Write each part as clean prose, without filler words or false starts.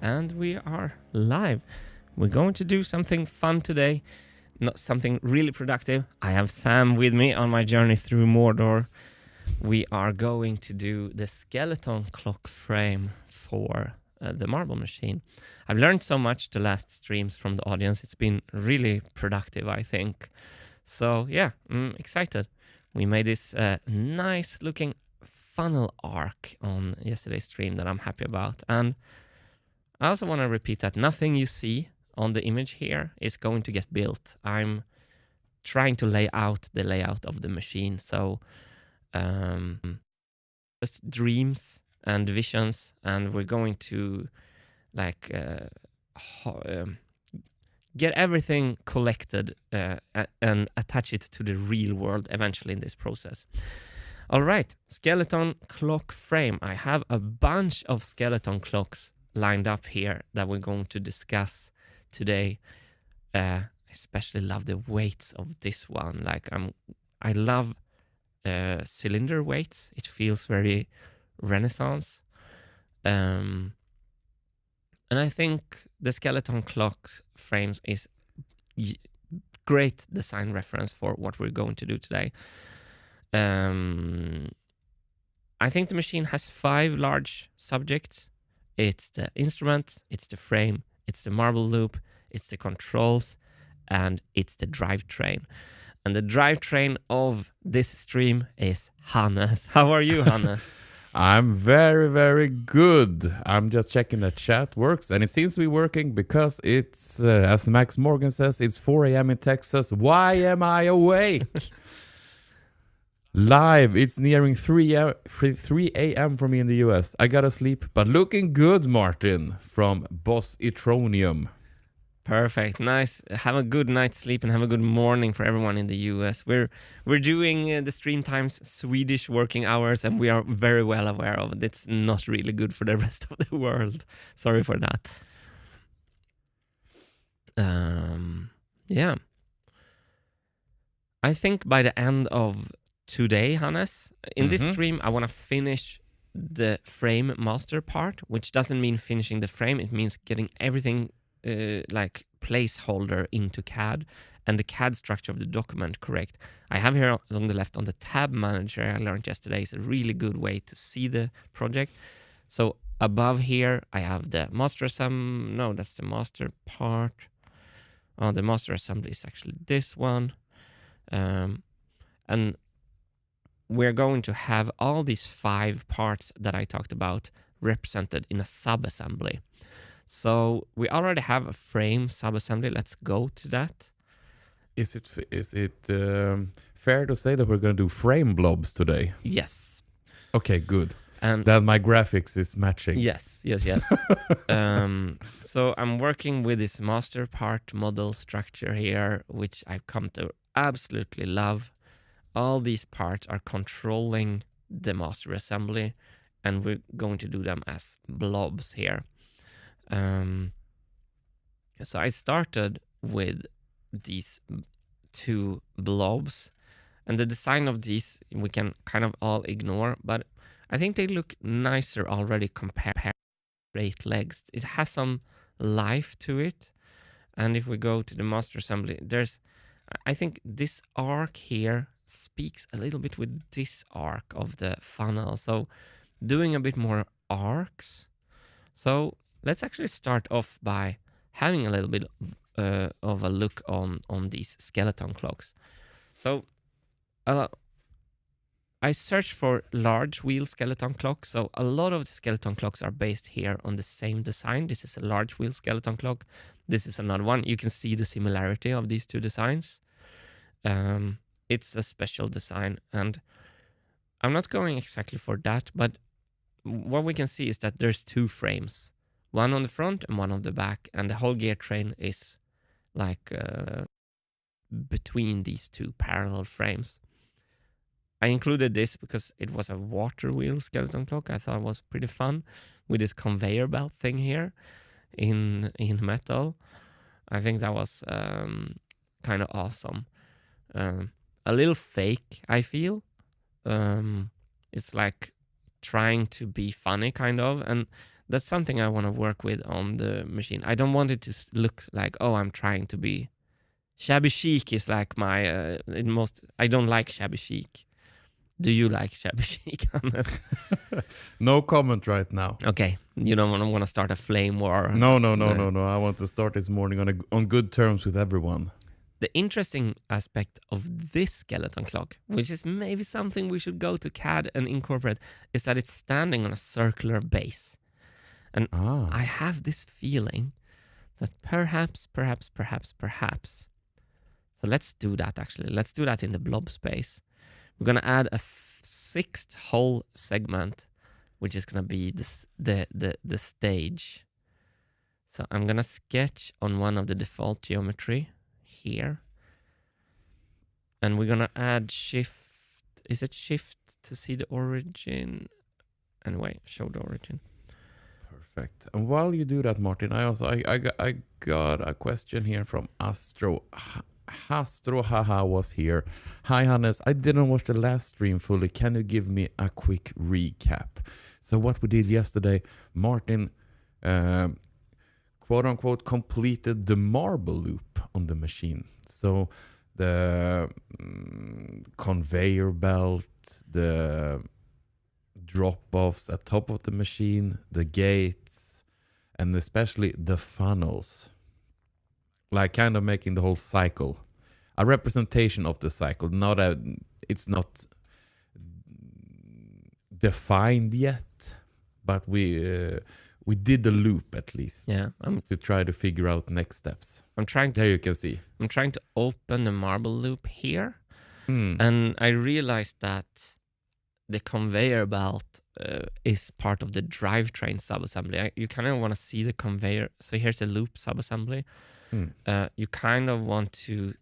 and we are live. We're going to do something fun today, not something really productive. I have Sam with me on my journey through Mordor. We are going to do the skeleton clock frame for the marble machine. I've learned so much the last streams from the audience. It's been really productive, I think. So yeah, I'm excited. We made this nice looking funnel arc on yesterday's stream that I'm happy about. And I also want to repeat that nothing you see on the image here is going to get built. I'm trying to lay out the layout of the machine. So just dreams and visions, and we're going to like get everything collected and attach it to the real world eventually in this process. All right, skeleton clock frame. I have a bunch of skeleton clocks lined up here that we're going to discuss today. I especially love the weights of this one. Like I love cylinder weights. It feels very Renaissance. And I think the skeleton clock frames is great design reference for what we're going to do today. I think the machine has 5 large subjects. It's the instrument, it's the frame, it's the marble loop, it's the controls, and it's the drivetrain. And the drivetrain of this stream is Hannes. How are you, Hannes? I'm very, very good. I'm just checking the chat works, and it seems to be working because it's, as Max Morgan says, it's 4 a.m. in Texas. Why am I awake? Live, it's nearing 3 a.m. for me in the US. I gotta sleep, but looking good, Martin, from Boss Etronium. Perfect. Nice. Have a good night's sleep and have a good morning for everyone in the US. We're doing the stream times Swedish working hours, and we are very well aware of it. It's not really good for the rest of the world. Sorry for that. Yeah. I think by the end of today, Hannes, in this stream, I want to finish the frame master part, which doesn't mean finishing the frame. It means getting everything like placeholder into CAD and the CAD structure of the document correct. I have here on the left on the tab manager I learned yesterday is a really good way to see the project. So above here I have the master assembly. No, that's the master part. Oh, the master assembly is actually this one. And we're going to have all these 5 parts that I talked about represented in a sub-assembly. So we already have a frame sub-assembly. Let's go to that. Is it fair to say that we're going to do frame blobs today? Yes. Okay, good. And then my graphics is matching. Yes. So I'm working with this master part model structure here, which I've come to absolutely love. All these parts are controlling the master assembly, and we're going to do them as blobs here. So I started with these 2 blobs, and the design of these we can kind of all ignore, but I think they look nicer already compared to straight legs. It has some life to it, and if we go to the master assembly, I think this arc here speaks a little bit with this arc of the funnel, so doing a bit more arcs. So let's actually start off by having a little bit of a look on these skeleton clocks. So I searched for large wheel skeleton clocks. So a lot of the skeleton clocks are based here on the same design. This is a large wheel skeleton clock. This is another one. You can see the similarity of these 2 designs. It's a special design, and I'm not going exactly for that, but what we can see is that there's 2 frames. One on the front and one on the back, and the whole gear train is like between these 2 parallel frames. I included this because it was a water wheel skeleton clock. I thought it was pretty fun with this conveyor belt thing here in metal. I think that was kind of awesome. A little fake, I feel. It's like trying to be funny, kind of, and that's something I want to work with on the machine. I don't want it to look like, oh, I'm trying to be shabby chic. Is like my most. I don't like shabby chic. Do you like shabby chic, Hannes? No comment right now. Okay, you don't want to start a flame war. No. I want to start this morning on good terms with everyone. The interesting aspect of this skeleton clock, which is maybe something we should go to CAD and incorporate, is that it's standing on a circular base. And I have this feeling that perhaps. So let's do that actually. Let's do that in the blob space. We're going to add a 6th whole segment, which is going to be the stage. So I'm going to sketch on one of the default geometry here. And we're going to add shift. Is it shift to see the origin? Anyway, show the origin. Perfect. And while you do that, Martin, I got a question here from Astro Haha was here. Hi Hannes, I didn't watch the last stream fully. Can you give me a quick recap? So what we did yesterday, Martin quote unquote completed the marble loop on the machine. So the conveyor belt, the drop-offs at top of the machine, the gates, and especially the funnels. Like kind of making the whole cycle a representation of the cycle. It's not defined yet, but we did the loop at least. Yeah, to try to figure out next steps. There you can see. I'm trying to open the marble loop here, and I realized that the conveyor belt is part of the drivetrain subassembly. You kind of want to see the conveyor. So here's the loop subassembly. You kind of want to,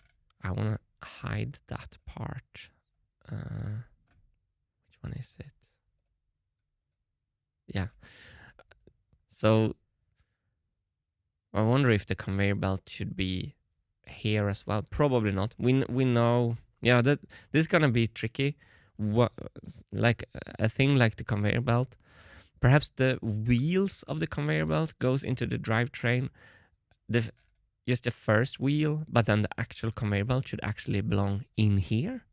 I want to hide that part. Which one is it? Yeah. So I wonder if the conveyor belt should be here as well. Probably not. We know, yeah, that this is gonna be tricky. Like a thing like the conveyor belt. Perhaps the wheels of the conveyor belt goes into the drivetrain. Just the first wheel, but then the actual conveyor belt should actually belong in here.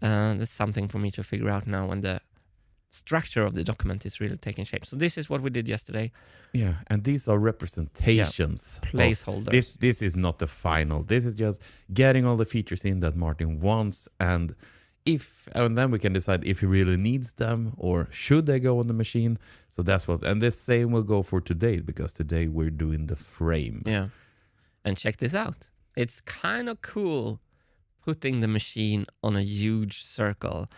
That's something for me to figure out now when the structure of the document is really taking shape. So this is what we did yesterday. Yeah, and these are representations. Yeah, placeholders. This is not the final. This is just getting all the features in that Martin wants, and then we can decide if he really needs them or should they go on the machine. So that's what, and the same will go for today, because today we're doing the frame. Yeah. And check this out. It's kind of cool putting the machine on a huge circle.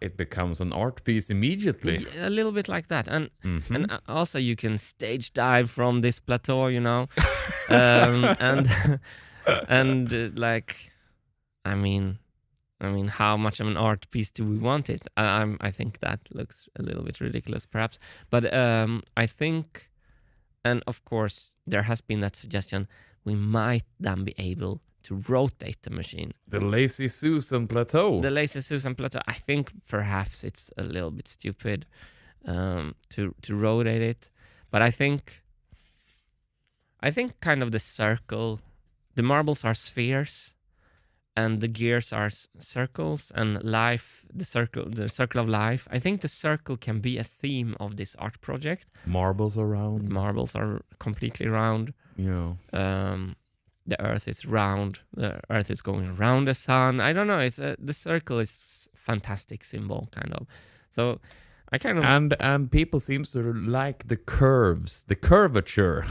It becomes an art piece immediately. A little bit like that. And also you can stage dive from this plateau, you know. Like, I mean, how much of an art piece do we want it? I think that looks a little bit ridiculous, perhaps. But I think, and of course, there has been that suggestion, we might then be able to rotate the machine. The Lazy Susan Plateau. The Lazy Susan Plateau. I think perhaps it's a little bit stupid to rotate it. But I think kind of the circle, the marbles are spheres, and the gears are circles, and life, the circle of life. I think the circle can be a theme of this art project. Marbles are round. Marbles are completely round. Yeah. The Earth is round. The Earth is going around the sun. I don't know. It's the circle is fantastic symbol, kind of. So I kind of and people seems to like the curves, the curvature.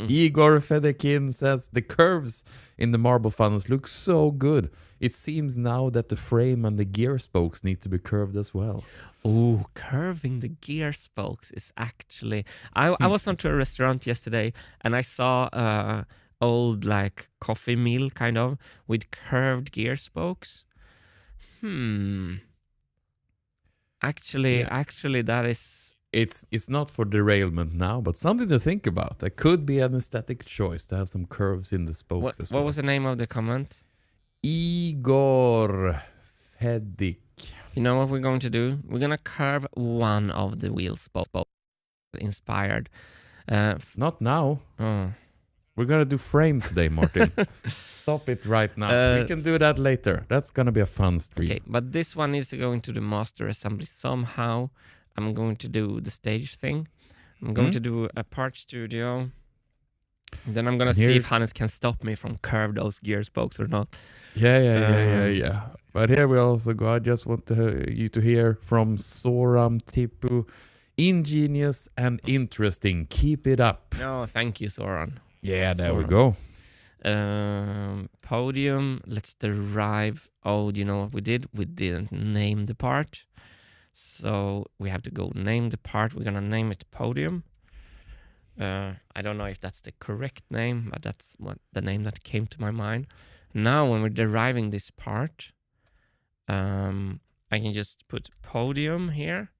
Igor Fedekin says the curves in the marble funnels look so good. It seems now that the frame and the gear spokes need to be curved as well. Oh, curving the gear spokes is actually... I was onto a restaurant yesterday and I saw old like coffee mill kind of with curved gear spokes. Actually, that is... It's not for derailment now, but something to think about. That could be an aesthetic choice to have some curves in the spokes as well. What was the name of the comment? Igor Fedik. You know what we're going to do? We're going to curve one of the wheel spokes. inspired. Not now. Oh. We're gonna do frame today, Martin. Stop it right now. We can do that later. That's gonna be a fun stream. Okay, but this one needs to go into the master assembly somehow. I'm going to do the stage thing. I'm going to do a part studio. Then I'm gonna see if Hannes can stop me from curve those gear spokes or not. Yeah. But here we also go. I just want you to hear from Soram Tipu. Ingenious and interesting. Keep it up. No, thank you, Soran. Yeah, there we go. Podium. Let's derive. Oh, do you know what we did? We didn't name the part. So we have to go name the part. We're gonna name it podium. I don't know if that's the correct name, but that's what the name that came to my mind. Now, when we're deriving this part, I can just put podium here,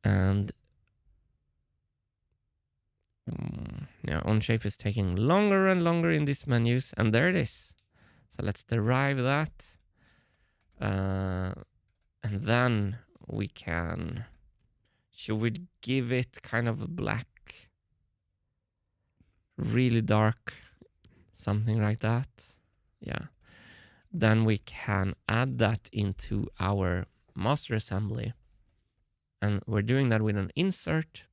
and OnShape is taking longer and longer in these menus, and there it is. So let's derive that, and then we can. Should we give it kind of a black? Really dark, something like that. Yeah. Then we can add that into our master assembly. And we're doing that with an insert.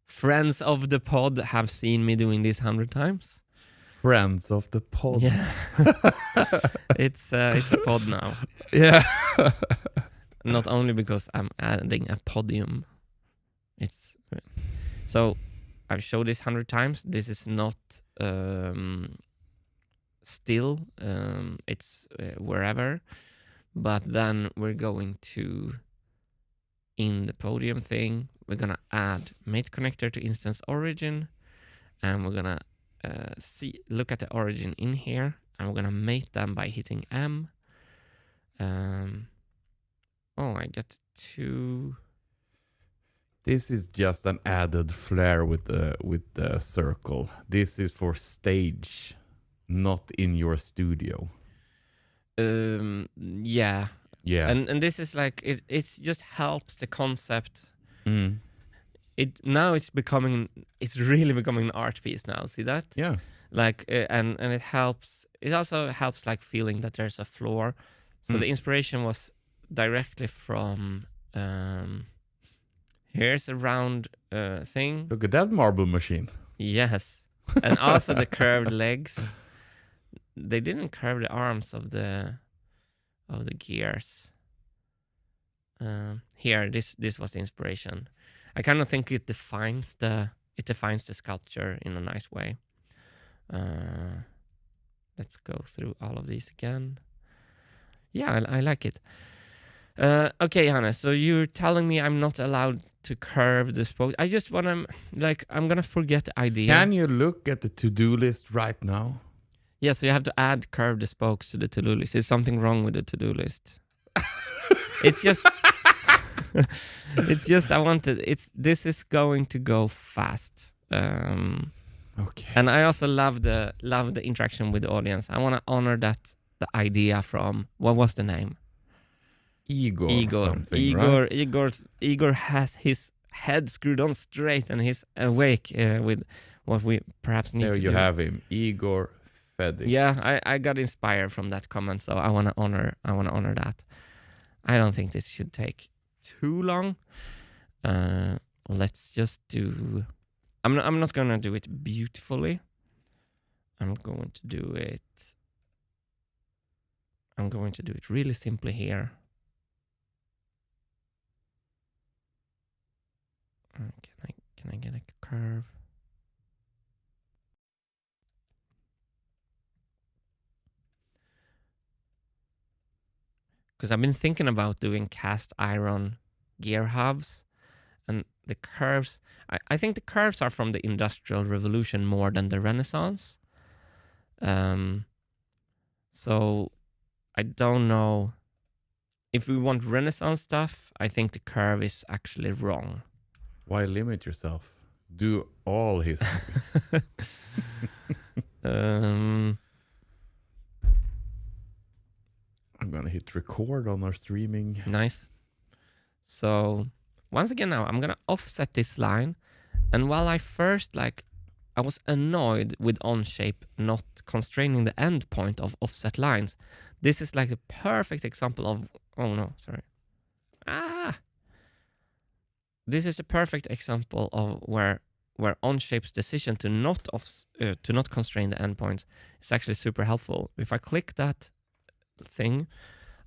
Friends of the pod have seen me doing this 100 times. Friends of the pod. Yeah. It's a pod now. Yeah. Not only because I'm adding a podium. It's so I've showed this 100 times. This is not still. It's wherever. But then we're going to, in the podium thing, we're going to add mate connector to instance origin. And we're going to look at the origin in here. And we're going to mate them by hitting M. I get 2... This is just an added flair with the circle. This is for stage, not in your studio. Yeah. And this is like it just helps the concept. It's really becoming an art piece now. See that? Yeah. Like and it helps. It also helps like feeling that there's a floor. So the inspiration was directly from. Here's a round thing. Look at that marble machine. Yes. And also the curved legs. They didn't curve the arms of the gears. Here, this was the inspiration. I kind of think it defines the sculpture in a nice way. Let's go through all of these again. Yeah, I like it. Okay, Hannah, so you're telling me I'm not allowed to curve the spokes. I just want to, I'm going to forget the idea. Can you look at the to-do list right now? Yeah, so you have to add curve the spokes to the to-do list. Is something wrong with the to-do list? It's just, this is going to go fast. Okay. And I also love the interaction with the audience. I want to honor the idea from, what was the name? Igor has his head screwed on straight and he's awake with what we perhaps need to do. There you have him, Igor Fedik. Yeah, I got inspired from that comment, so I want to honor that. I don't think this should take too long. Let's just do. I'm not gonna do it beautifully. I'm going to do it really simply here. Can I get a curve? Because I've been thinking about doing cast iron gear hubs, and the curves. I think the curves are from the Industrial Revolution more than the Renaissance. So I don't know if we want Renaissance stuff. I think the curve is actually wrong. Why limit yourself? Do all history. I'm gonna hit record on our streaming. Nice. So once again now, I'm going to offset this line. And while I first, like, I was annoyed with Onshape not constraining the endpoint of offset lines, this is like the perfect example of, oh no, sorry. This is a perfect example of where Onshape's decision to not constrain the endpoints is actually super helpful. If I click that thing,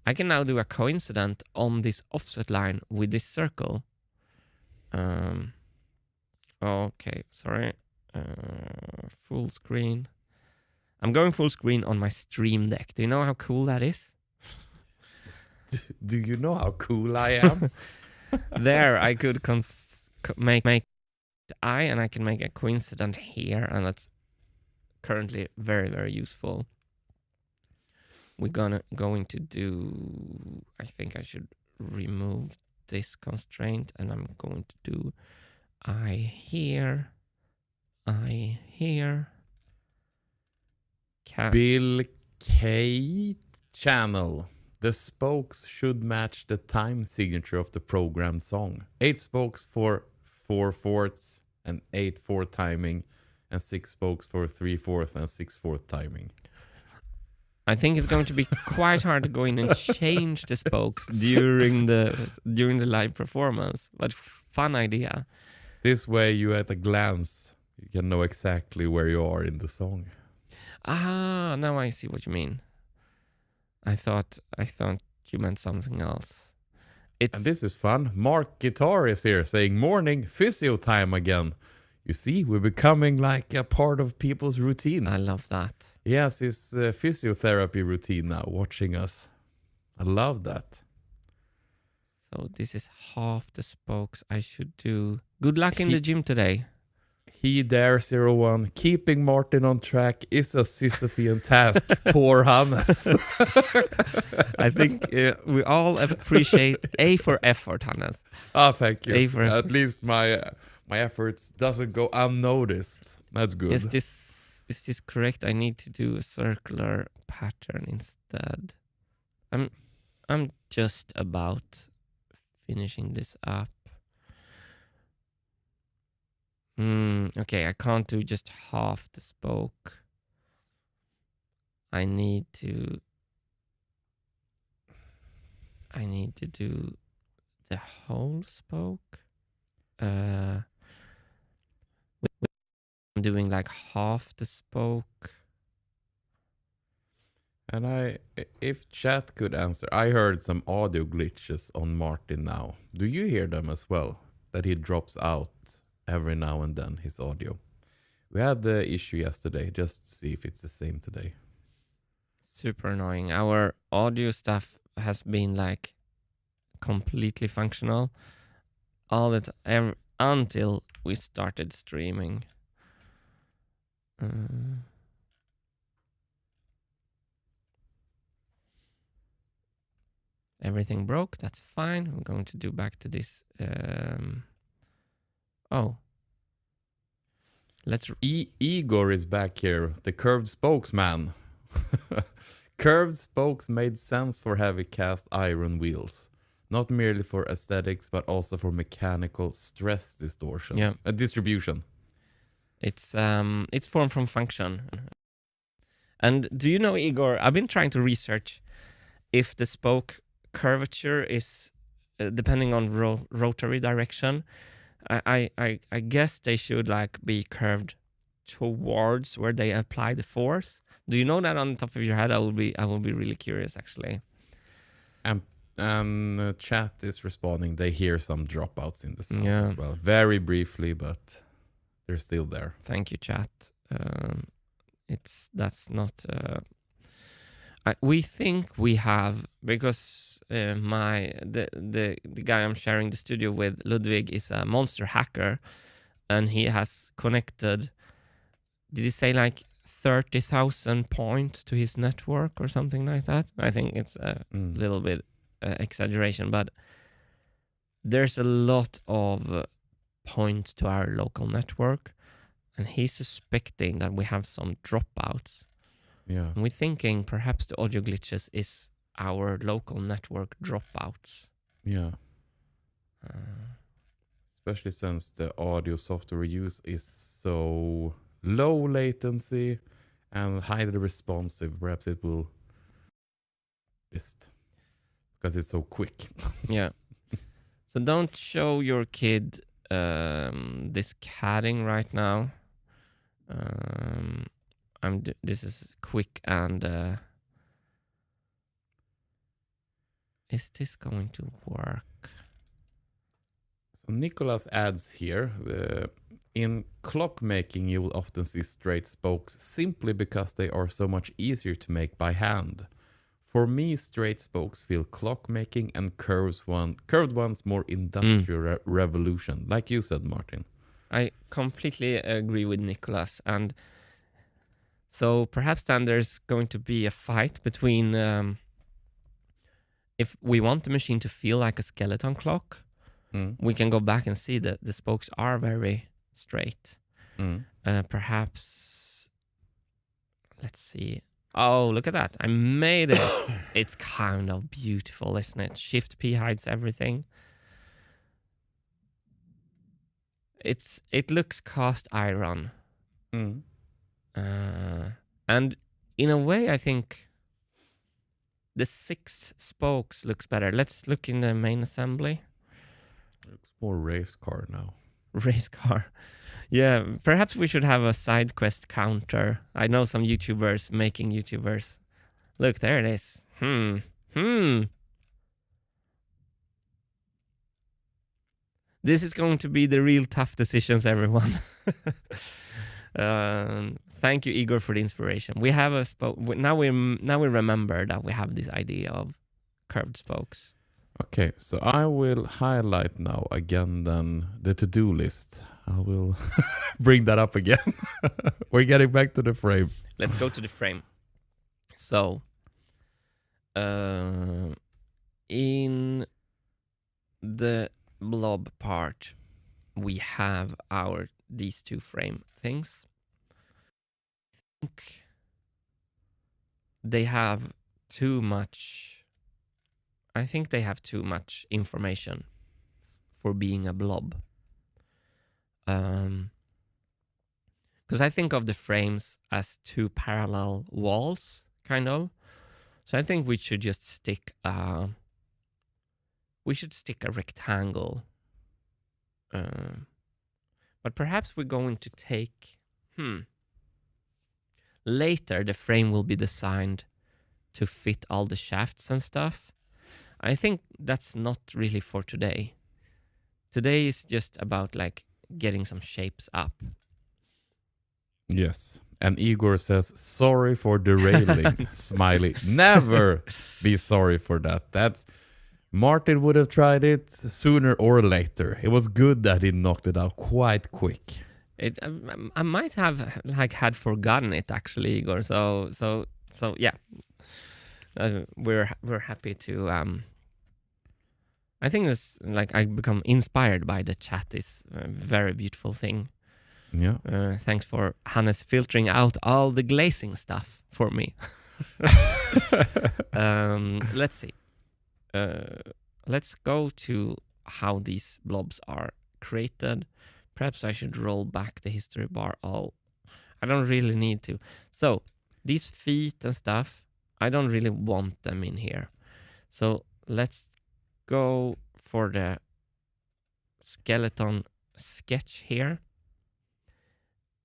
I can now do a coincident on this offset line with this circle. Okay, sorry. Full screen. I'm going full screen on my Stream Deck. Do you know how cool that is? Do you know how cool I am? There, I could make I, and I can make a coincident here, and that's currently very, very useful. We're going to do, I think I should remove this constraint, and I'm going to do I here. Bill K channel. The spokes should match the time signature of the programmed song. 8 spokes for 4/4 and 8/4 timing, and 6 spokes for 3/4 and 6/4 timing. I think it's going to be quite hard to go in and change the spokes during the live performance, but fun idea. This way, you at a glance, you can know exactly where you are in the song. Ah, now I see what you mean. I thought you meant something else. And this is fun. Mark Guitar is here saying, morning, physio time again. You see, we're becoming like a part of people's routines. I love that. He has his physiotherapy routine now, watching us. I love that. So this is half the spokes I should do. Good luck in the gym today. He Dare 01, keeping Martin on track is a Sisyphean task. Poor Hannes. I think we all appreciate A for effort, Hannes. Oh, thank you. A for effort. At least my efforts doesn't go unnoticed. That's good. Is this correct? I need to do a circular pattern instead. I'm just about finishing this up. Okay, I can't do just half the spoke. I need to do the whole spoke. I'm doing like half the spoke. And if chat could answer, I heard some audio glitches on Martin now. Do you hear them as well? That he drops out every now and then, his audio. We had the issue yesterday, just to see if it's the same today. Super annoying. Our audio stuff has been like completely functional all the time until we started streaming. Everything broke. That's fine. I'm going to do back to this. Let's. Igor is back here, the curved spokesman. Curved spokes made sense for heavy cast iron wheels, not merely for aesthetics, but also for mechanical stress distortion. Yeah, distribution. It's formed from function. And do you know, Igor? I've been trying to research if the spoke curvature is depending on rotary direction. I guess they should like be curved towards where they apply the force. Do you know that on the top of your head? I will be really curious actually. And chat is responding. They hear some dropouts in the sound as well, very briefly, but they're still there. Thank you, chat. That's not. We think we have, because the guy I'm sharing the studio with, Ludwig, is a monster hacker, and he has connected. Did he say like 30,000 points to his network or something like that? I think it's a little bit exaggeration, but there's a lot of points to our local network, and he's suspecting that we have some dropouts. Yeah. And we're thinking perhaps the audio glitches is our local network dropouts. Yeah. Especially since the audio software we use is so low latency and highly responsive. Perhaps it will just because it's so quick. Yeah. So don't show your kid this catting right now. This is quick and is this going to work? So Nicholas adds here, in clockmaking you will often see straight spokes simply because they are so much easier to make by hand. For me, straight spokes feel clockmaking and curved ones more industrial revolution, like you said, Martin. I completely agree with Nicholas, and so perhaps then there's going to be a fight between if we want the machine to feel like a skeleton clock, we can go back and see that the spokes are very straight. Perhaps, let's see. Oh, look at that. I made it. It's kind of beautiful, isn't it? Shift P hides everything. It looks cast iron. And in a way, I think the 6 spokes looks better. Let's look in the main assembly. It looks more race car now. Race car. Yeah, perhaps we should have a side quest counter. I know some YouTubers making YouTubers. Look, there it is. This is going to be the real tough decisions, everyone. Thank you, Igor, for the inspiration. We have a spoke. Now we remember that we have this idea of curved spokes. Okay, so I will highlight now again then the to-do list. I will bring that up again. We're getting back to the frame. Let's go to the frame. So, in the blob part, we have these 2 frame things. I think they have too much. I think they have too much information for being a blob. Because I think of the frames as 2 parallel walls, kind of. So I think we should just stick a rectangle. But perhaps we're going to take... Later, the frame will be designed to fit all the shafts and stuff. I think that's not really for today. Today is just about like getting some shapes up. Yes. And Igor says, sorry for derailing. Smiley. Never be sorry for that. That's Martin would have tried it sooner or later. It was good that he knocked it out quite quick. I might have had forgotten it actually, Igor. So yeah. We're happy to I think this I become inspired by the chat. It's a very beautiful thing. Yeah. Thanks for Hannes filtering out all the glazing stuff for me. Let's see. Let's go to how these blobs are created. Perhaps I should roll back the history bar. I don't really need to. So these feet and stuff, I don't really want them in here. So let's go for the skeleton sketch here.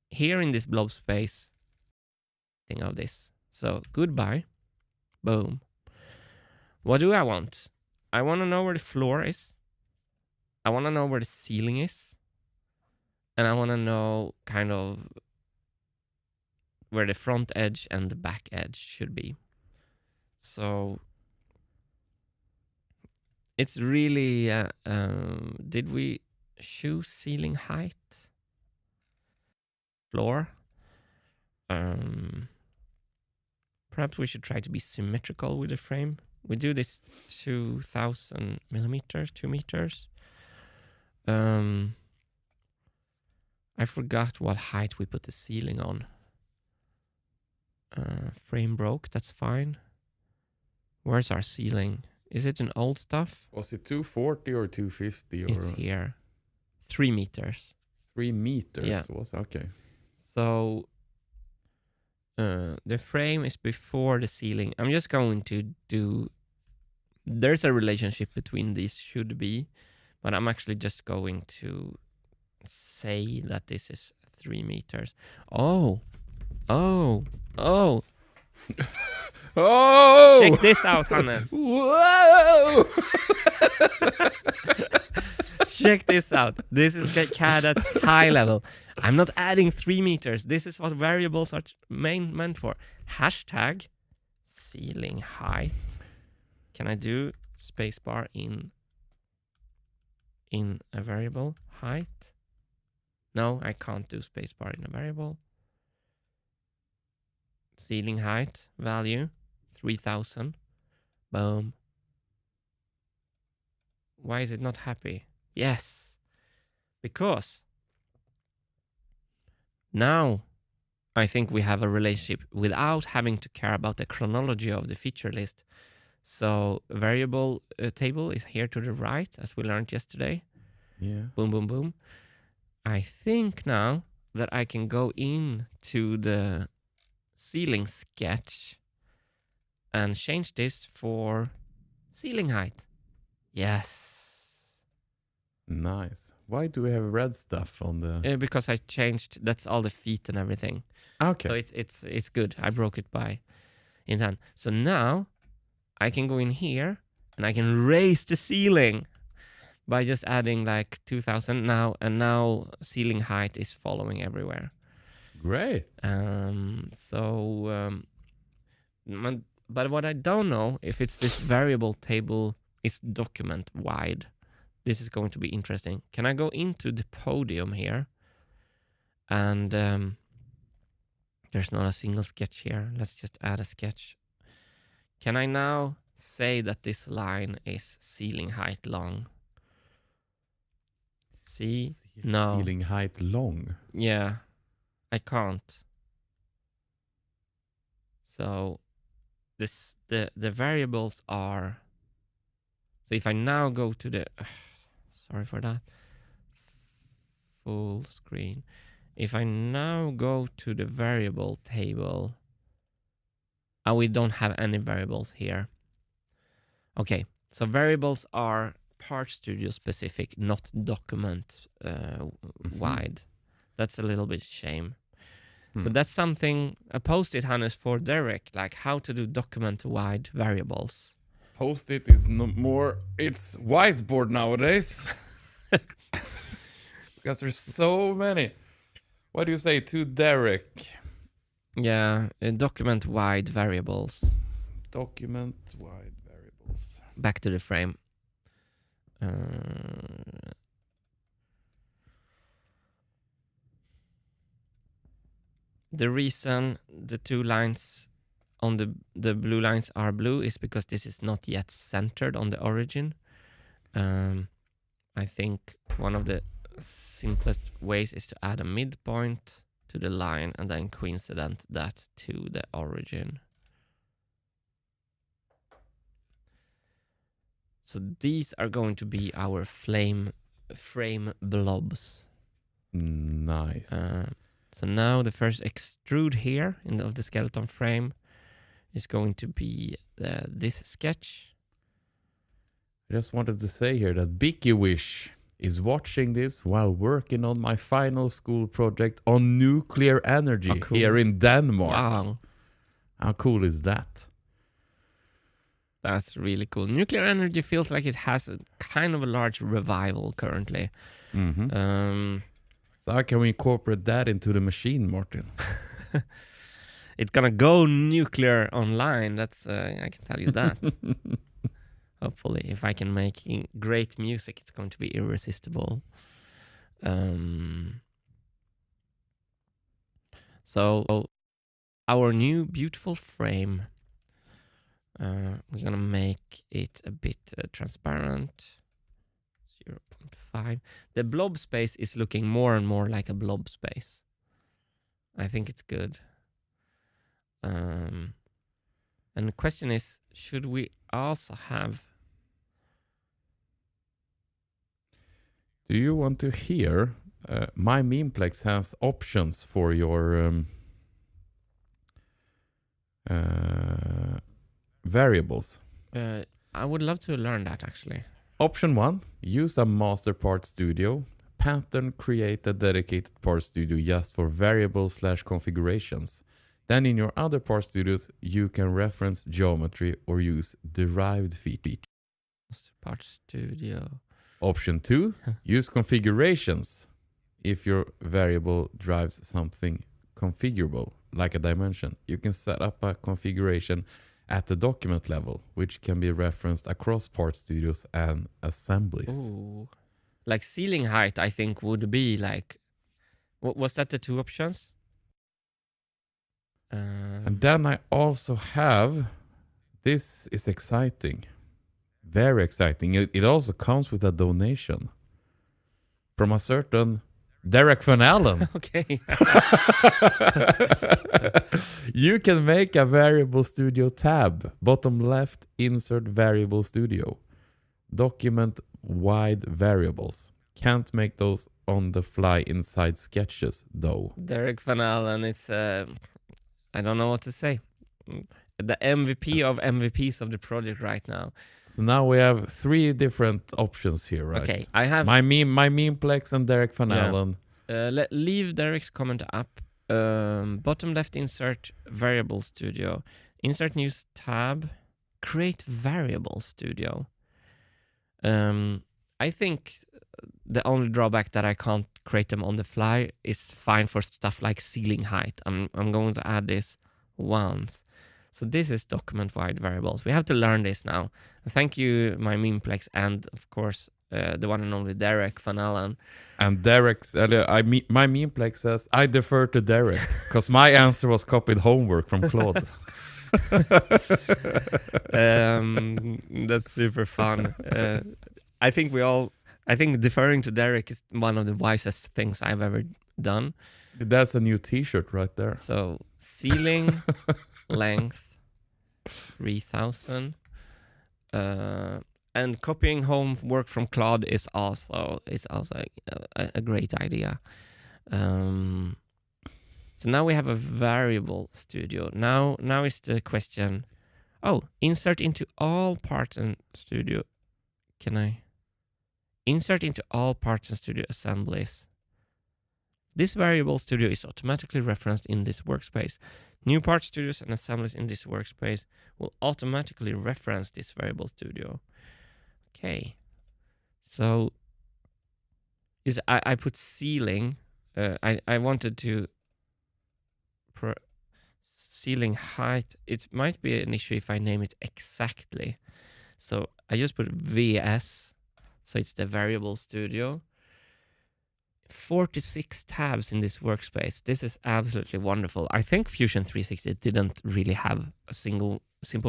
Here in this blob space, think of this. So goodbye. Boom. What do I want? I want to know where the floor is. I want to know where the ceiling is. And I want to know kind of where the front edge and the back edge should be. So it's really, did we choose ceiling height? Floor? Perhaps we should try to be symmetrical with the frame. We do this 2000 millimeters, 2 meters. I forgot what height we put the ceiling on. Frame broke, that's fine. Where's our ceiling? Is it an old stuff? Was it 240 or 250 or It's here. 3 meters. 3 meters? Yeah. Was okay. So the frame is before the ceiling. I'm just going to do... There's a relationship between these should be, but I'm actually just going to say that this is 3 meters. Oh! Oh! Check this out, Hannes. Whoa! Check this out. This is CAD at high level. I'm not adding 3 meters. This is what variables are meant for. Hashtag ceiling height. Can I do spacebar in a variable height? No, I can't do spacebar in a variable. Ceiling height value 3000. Boom. Why is it not happy? Yes, because now I think we have a relationship without having to care about the chronology of the feature list. So variable table is here to the right, as we learned yesterday. Yeah. Boom, boom, boom. I think now that I can go into the ceiling sketch and change this for ceiling height. Yes. Nice. Why do we have red stuff on the... Because I changed, that's all the feet and everything. Okay. So it's good. I broke it by intent. So now I can go in here and I can raise the ceiling by just adding like 2000 now, and now ceiling height is following everywhere. Great. But what I don't know if it's this variable table is document wide. This is going to be interesting. Can I go into the podium here? And there's not a single sketch here. Let's just add a sketch. Can I now say that this line is ceiling height long? See? No. Ceiling height long. Yeah, I can't. So the variables are... So if I now go to the... sorry for that. Full screen. If I now go to the variable table... we don't have any variables here. Okay, so variables are Part Studio specific, not document wide. That's a little bit shame. So that's something, a post-it, Hannes, for Derek, like how to do document-wide variables. Post-it is no more, it's whiteboard nowadays. Because there's so many. What do you say to Derek? Yeah, document-wide variables. Document-wide variables. Back to the frame. The reason the two lines on the blue lines are blue is because this is not yet centered on the origin. I think one of the simplest ways is to add a midpoint to the line and then coincident that to the origin. So these are going to be our frame blobs. Nice. So now the first extrude here of the skeleton frame is going to be this sketch. I just wanted to say here that Bicky Wish is watching this while working on my final school project on nuclear energy here in Denmark. Wow. How cool is that? That's really cool. Nuclear energy feels like it has a kind of a large revival currently. Mm-hmm. So how can we incorporate that into the machine, Martin? It's gonna go nuclear online. That's I can tell you that. Hopefully, if I can make great music, it's going to be irresistible. So our new beautiful frame. We're gonna make it a bit transparent. 0.5. The blob space is looking more and more like a blob space. I think it's good. And the question is, should we also have Do you want to hear? My Memeplex has options for your variables. I would love to learn that actually. Option 1, use a master part studio. Pattern create a dedicated part studio just for variables/configurations. Then in your other part studios, you can reference geometry or use derived features. Part studio. Option 2, use configurations. If your variable drives something configurable, like a dimension, you can set up a configuration at the document level, which can be referenced across part studios and assemblies. Ooh. Like ceiling height, I think would be like, what was that? The 2 options? And then I also have, this is exciting, very exciting. It also comes with a donation from a certain Derek Van Allen. Okay. You can make a variable studio tab, bottom left, insert variable studio. Document wide variables. Can't make those on the fly inside sketches though. Derek Van Allen, it's I don't know what to say. The MVP of MVPs of the project right now. So now we have 3 different options here, right? Okay, I have my Memeplex and Derek Van Allen. Leave Derek's comment up. Bottom left, insert variable studio. Insert new tab. Create variable studio. I think the only drawback that I can't create them on the fly is fine for stuff like ceiling height. I'm going to add this once. So this is document-wide variables. We have to learn this now. Thank you, my Memeplex, and of course, the one and only Derek Van Allen. And Derek's, my Memeplex says, I defer to Derek, because my answer was copied homework from Claude. That's super fun. I think deferring to Derek is one of the wisest things I've ever done. That's a new t-shirt right there. So ceiling length 3000, and copying homework from Claude is also a great idea. So now we have a variable studio. Now is the question. Oh, insert into all parts and studio. Can I insert into all parts and studio assemblies? This variable studio is automatically referenced in this workspace. New part studios and assemblies in this workspace will automatically reference this variable studio. Okay. So I put ceiling. I wanted to ceiling height. It might be an issue if I name it exactly. So I just put VS. So it's the variable studio. 46 tabs in this workspace. This is absolutely wonderful. I think Fusion 360 didn't really have a simple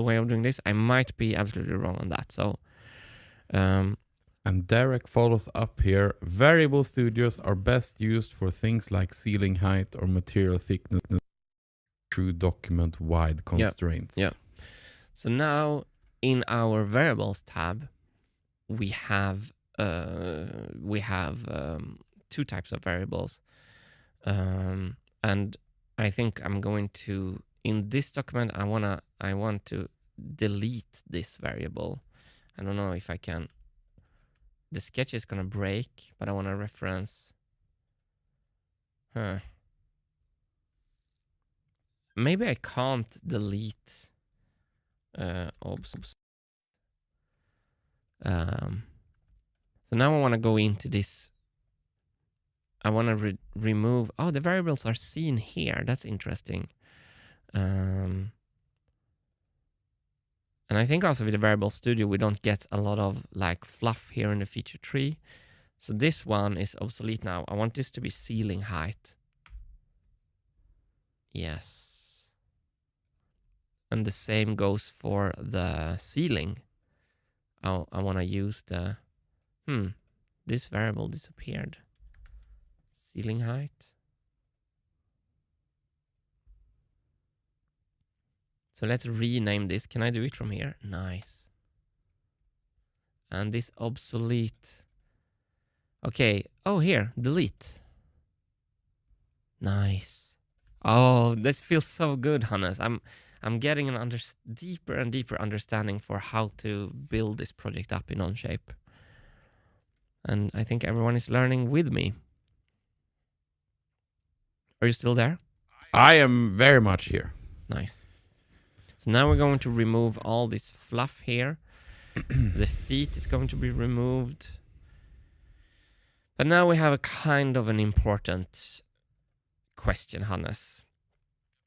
way of doing this. I might be absolutely wrong on that. So, and Derek follows up here. Variable studios are best used for things like ceiling height or material thickness through document wide constraints. Yeah. So now in our variables tab, we have 2 types of variables, and I think I'm going to, in this document, I want to delete this variable. I don't know if I can. The sketch is gonna break, but I want to reference. Maybe I can't delete obs. So now I want to go into this. I want to remove. Oh, the variables are seen here. That's interesting. And I think also with the variable studio, we don't get a lot of like fluff here in the feature tree. So this one is obsolete now. I want this to be ceiling height. Yes. And the same goes for the ceiling. I want to use the, this variable disappeared. Ceiling height. So let's rename this. Can I do it from here? Nice. And this obsolete. Okay. Oh, here, delete. Nice. Oh, this feels so good, Hannes. I'm getting an deeper and deeper understanding for how to build this project up in Onshape. And I think everyone is learning with me. Are you still there? I am very much here. Nice. So now we're going to remove all this fluff here. The feet is going to be removed. But now we have a kind of an important question, Hannes.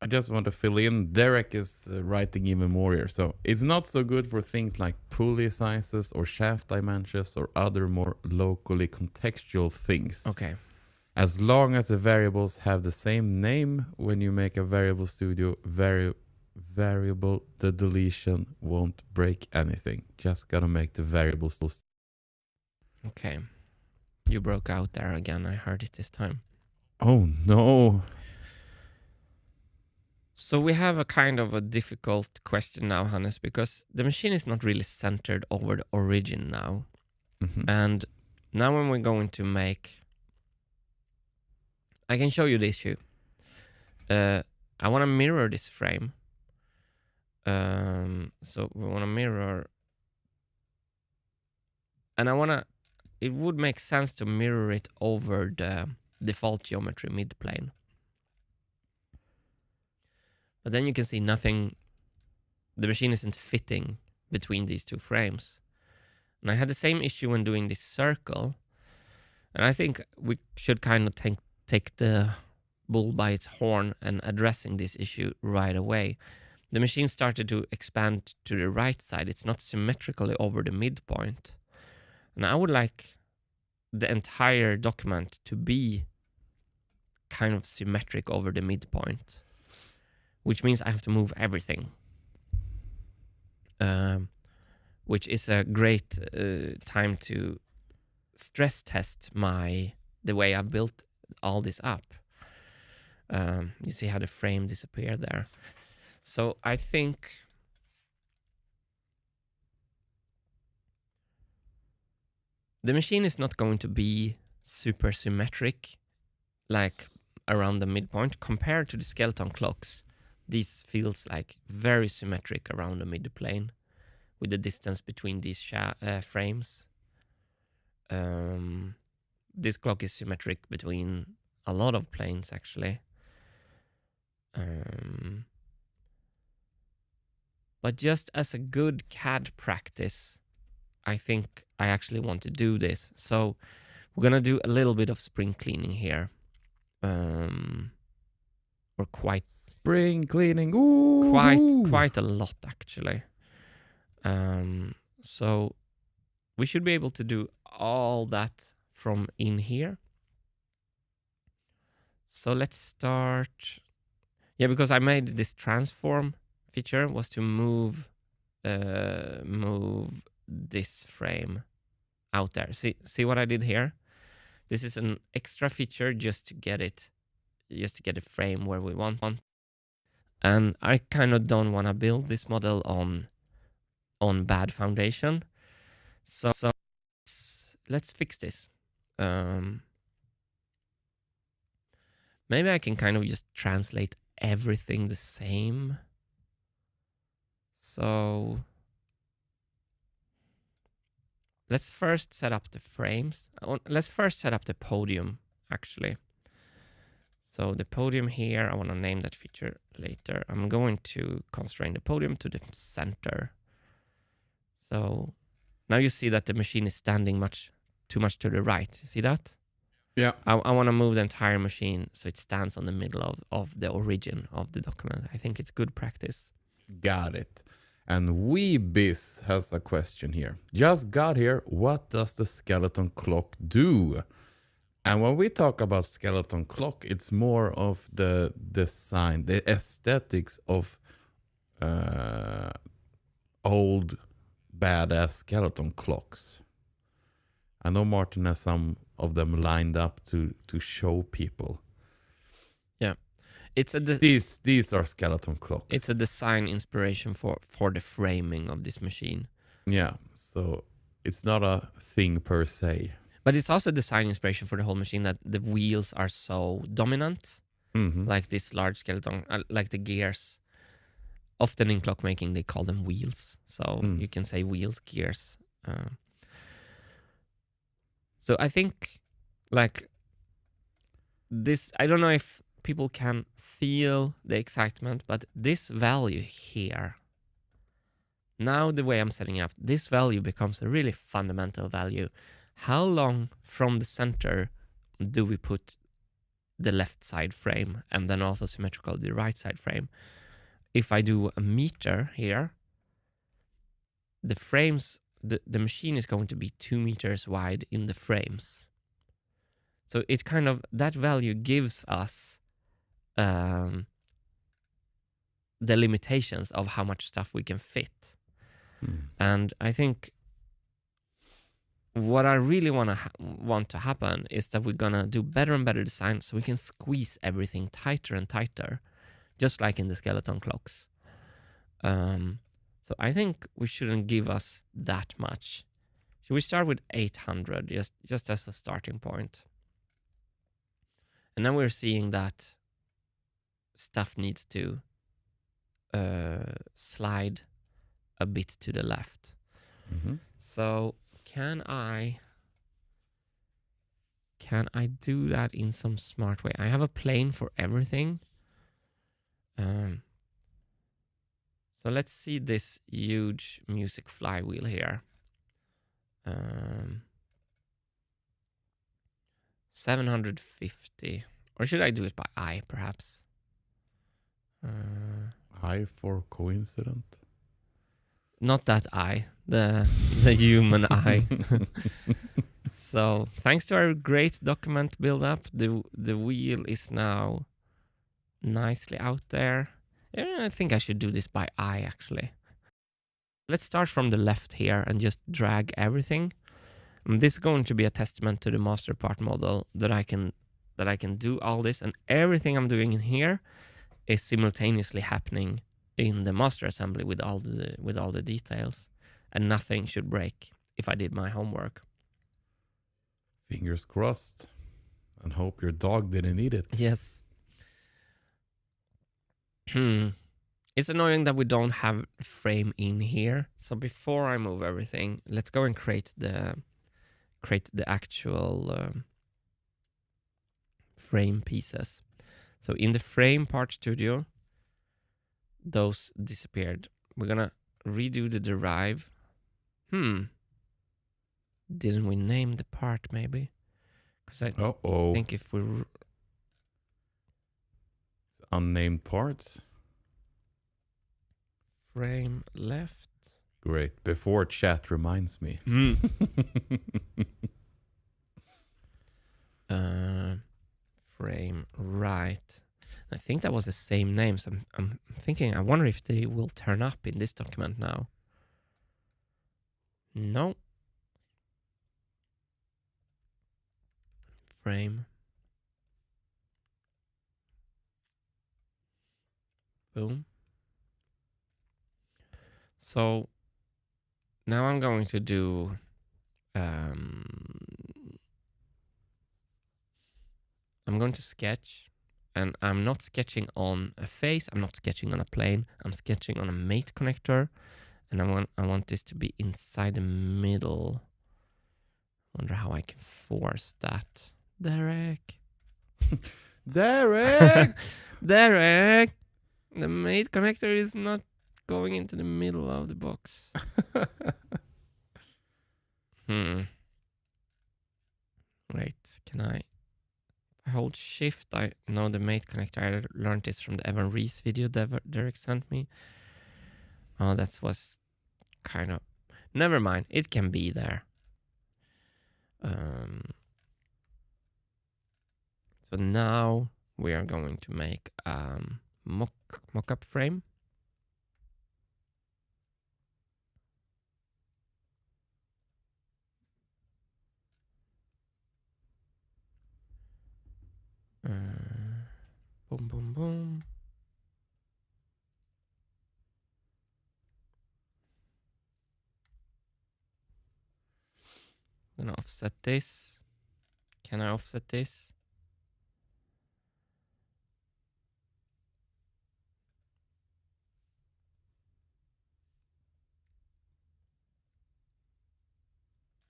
I just want to fill in. Derek is writing even more here. So it's not so good for things like pulley sizes or shaft dimensions or other more locally contextual things. Okay. As long as the variables have the same name when you make a variable studio variable, the deletion won't break anything. Just gotta make the variables. Okay. You broke out there again. I heard it this time. Oh no. So we have a kind of a difficult question now, Hannes, because the machine is not really centered over the origin now. Mm-hmm. And now when we're going to make... I can show you the issue. I want to mirror this frame. So we want to mirror... And I want to... It would make sense to mirror it over the default geometry mid-plane. But then you can see nothing, the machine isn't fitting between these two frames. And I had the same issue when doing this circle. And I think we should kind of take the bull by its horn and addressing this issue right away. The machine started to expand to the right side. It's not symmetrically over the midpoint. And I would like the entire document to be kind of symmetric over the midpoint, which means I have to move everything, which is a great time to stress test the way I built all this up. You see how the frame disappeared there. So I think the machine is not going to be super symmetric, like around the midpoint, compared to the skeleton clocks. This feels like very symmetric around the mid-plane with the distance between these frames. This clock is symmetric between a lot of planes, actually. But just as a good CAD practice, I think I actually want to do this. So we're going to do a little bit of spring cleaning here. Or quite spring cleaning. Ooh. Quite a lot, actually. So we should be able to do all that from in here. So let's start. Yeah, because I made this transform feature was to move this frame out there. See what I did here? This is an extra feature just to get a frame where we want one. And I kind of don't want to build this model on bad foundation. So let's fix this. Maybe I can kind of just translate everything the same. So let's first set up the frames. Let's first set up the podium, actually. So the podium here, I want to name that feature later. I'm going to constrain the podium to the center. So now you see that the machine is standing too much to the right. You see that? Yeah. I want to move the entire machine so it stands on the middle of the origin of the document. I think it's good practice. Got it. And Weebiz has a question here. Just got here. What does the skeleton clock do? And when we talk about skeleton clock, it's more of the design, the aesthetics of old badass skeleton clocks. I know Martin has some of them lined up to show people. Yeah, it's these are skeleton clocks. It's a design inspiration for the framing of this machine. Yeah, so it's not a thing per se. But it's also design inspiration for the whole machine that the wheels are so dominant, like this large skeleton, like the gears. Often in clockmaking, they call them wheels. So you can say wheels, gears. So I think like this, I don't know if people can feel the excitement, but this value here, now the way I'm setting up, this value becomes a really fundamental value. How long from the center do we put the left side frame and then also symmetrical the right side frame? If I do a meter here, the frames, the machine is going to be 2 meters wide in the frames. So it kind of, that value gives us the limitations of how much stuff we can fit. And I think what I really want to happen is that we're gonna do better and better design so we can squeeze everything tighter and tighter, just like in the skeleton clocks. So I think we shouldn't give us that much. Should we start with 800 just as a starting point? And then we're seeing that stuff needs to slide a bit to the left. So can I do that in some smart way? I have a plane for everything. So let's see this huge music flywheel here. 750. Or should I do it by eye, perhaps? Eye for coincident? Not that eye, the human eye. So thanks to our great document build-up, the wheel is now nicely out there. I think I should do this by eye, actually. Let's start from the left here and just drag everything. And this is going to be a testament to the master part model that I can do all this, and everything I'm doing in here is simultaneously happening in the master assembly with all the details, and nothing should break if I did my homework. Fingers crossed, and hope your dog didn't eat it. Yes. It's annoying that we don't have frame in here. So before I move everything, let's go and create the actual frame pieces. So in the frame part studio, those disappeared. We're gonna redo the derive. Didn't we name the part maybe? Because I think if we unnamed parts. Frame left. Great. Before chat reminds me. Frame right. I think that was the same name. So I'm thinking, I wonder if they will turn up in this document now. No. Frame. Boom. So now I'm going to do I'm going to sketch, and I'm not sketching on a face, I'm not sketching on a plane, I'm sketching on a mate connector, and I want this to be inside the middle. Wonder how I can force that. Derek. Derek! Derek! The mate connector is not going into the middle of the box. Wait, can I hold shift? I know the mate connector. I learned this from the Evan Reese video Derek sent me. Oh, that was kind of... Never mind, it can be there. So now we are going to make mock-up frame. Boom, boom, boom. I'm gonna offset this. Can I offset this?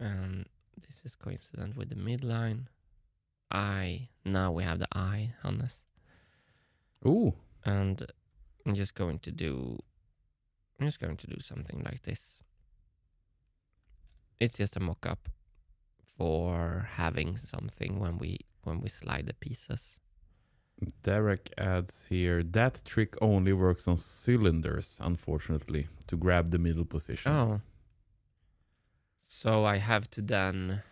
And this is coincident with the midline. Now we have the I, Hannes. Ooh. And I'm just going to do something like this. It's just a mock-up for having something when we slide the pieces. Derek adds here, that trick only works on cylinders, unfortunately, to grab the middle position. Oh. So I have to then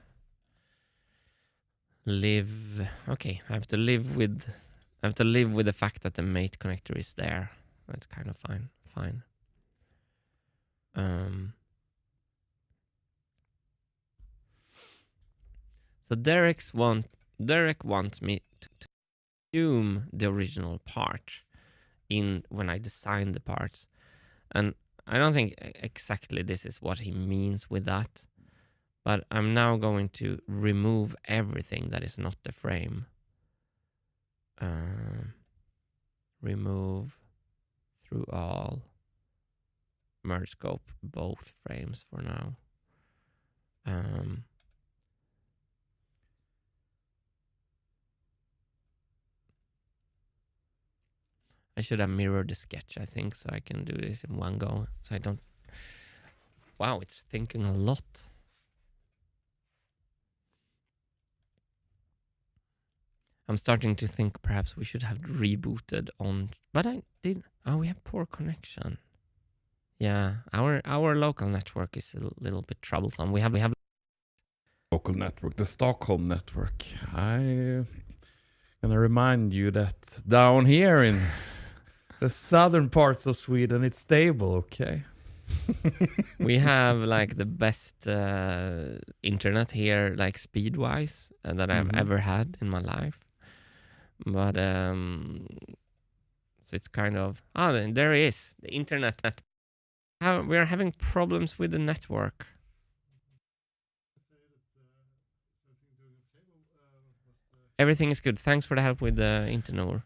live... Okay, I have to live with the fact that the mate connector is there. That's kind of fine. So Derek wants me to assume the original part in when I design the parts, and I don't think exactly this is what he means with that. But I'm now going to remove everything that is not the frame. Remove through all. Merge scope both frames for now. I should have mirrored the sketch, I think, so I can do this in one go. So I don't... Wow, it's thinking a lot. I'm starting to think perhaps we should have rebooted on... But I did... Oh, we have poor connection. Yeah, our local network is a little bit troublesome. We have Local network, the Stockholm network. I'm gonna remind you that down here in the southern parts of Sweden, it's stable, okay? we have like the best internet here, like speed-wise, that I've ever had in my life. But so it's kind of... there is the internet. We are having problems with the network. Everything is good. Thanks for the help with the internet.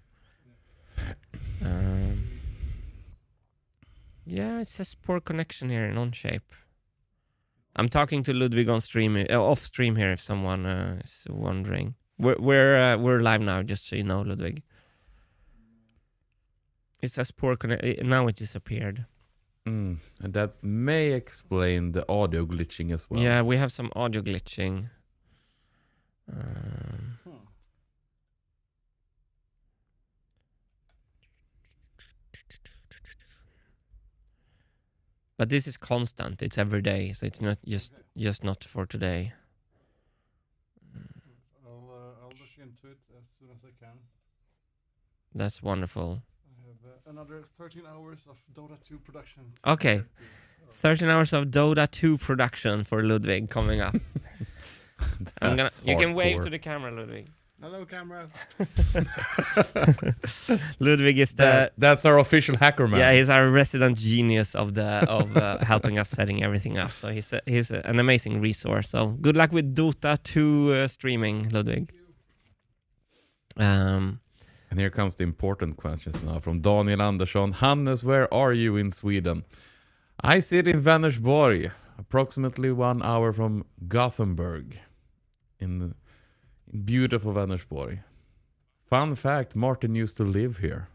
Yeah, it says poor connection here in Onshape. I'm talking to Ludwig on stream, off stream here. If someone is wondering, we're live now. Just so you know, Ludwig. It says poor connection. Now it disappeared. And that may explain the audio glitching as well. Yeah, we have some audio glitching. But this is constant. It's every day, so it's not just not for today. I'll look into it as soon as I can. That's wonderful. I have another 13 hours of Dota 2 production. Okay, 13 hours of Dota 2 production for Ludwig coming up. You can wave to the camera, Ludwig. Hello, camera. Ludwig is that's our official hacker man. Yeah, he's our resident genius of helping us setting everything up. So he's an amazing resource. So good luck with Dota 2 streaming, Ludwig. And here comes the important questions now from Daniel Andersson. Hannes, where are you in Sweden? I sit in Vänersborg, approximately 1 hour from Gothenburg, in beautiful Vänersborg. Fun fact, Martin used to live here.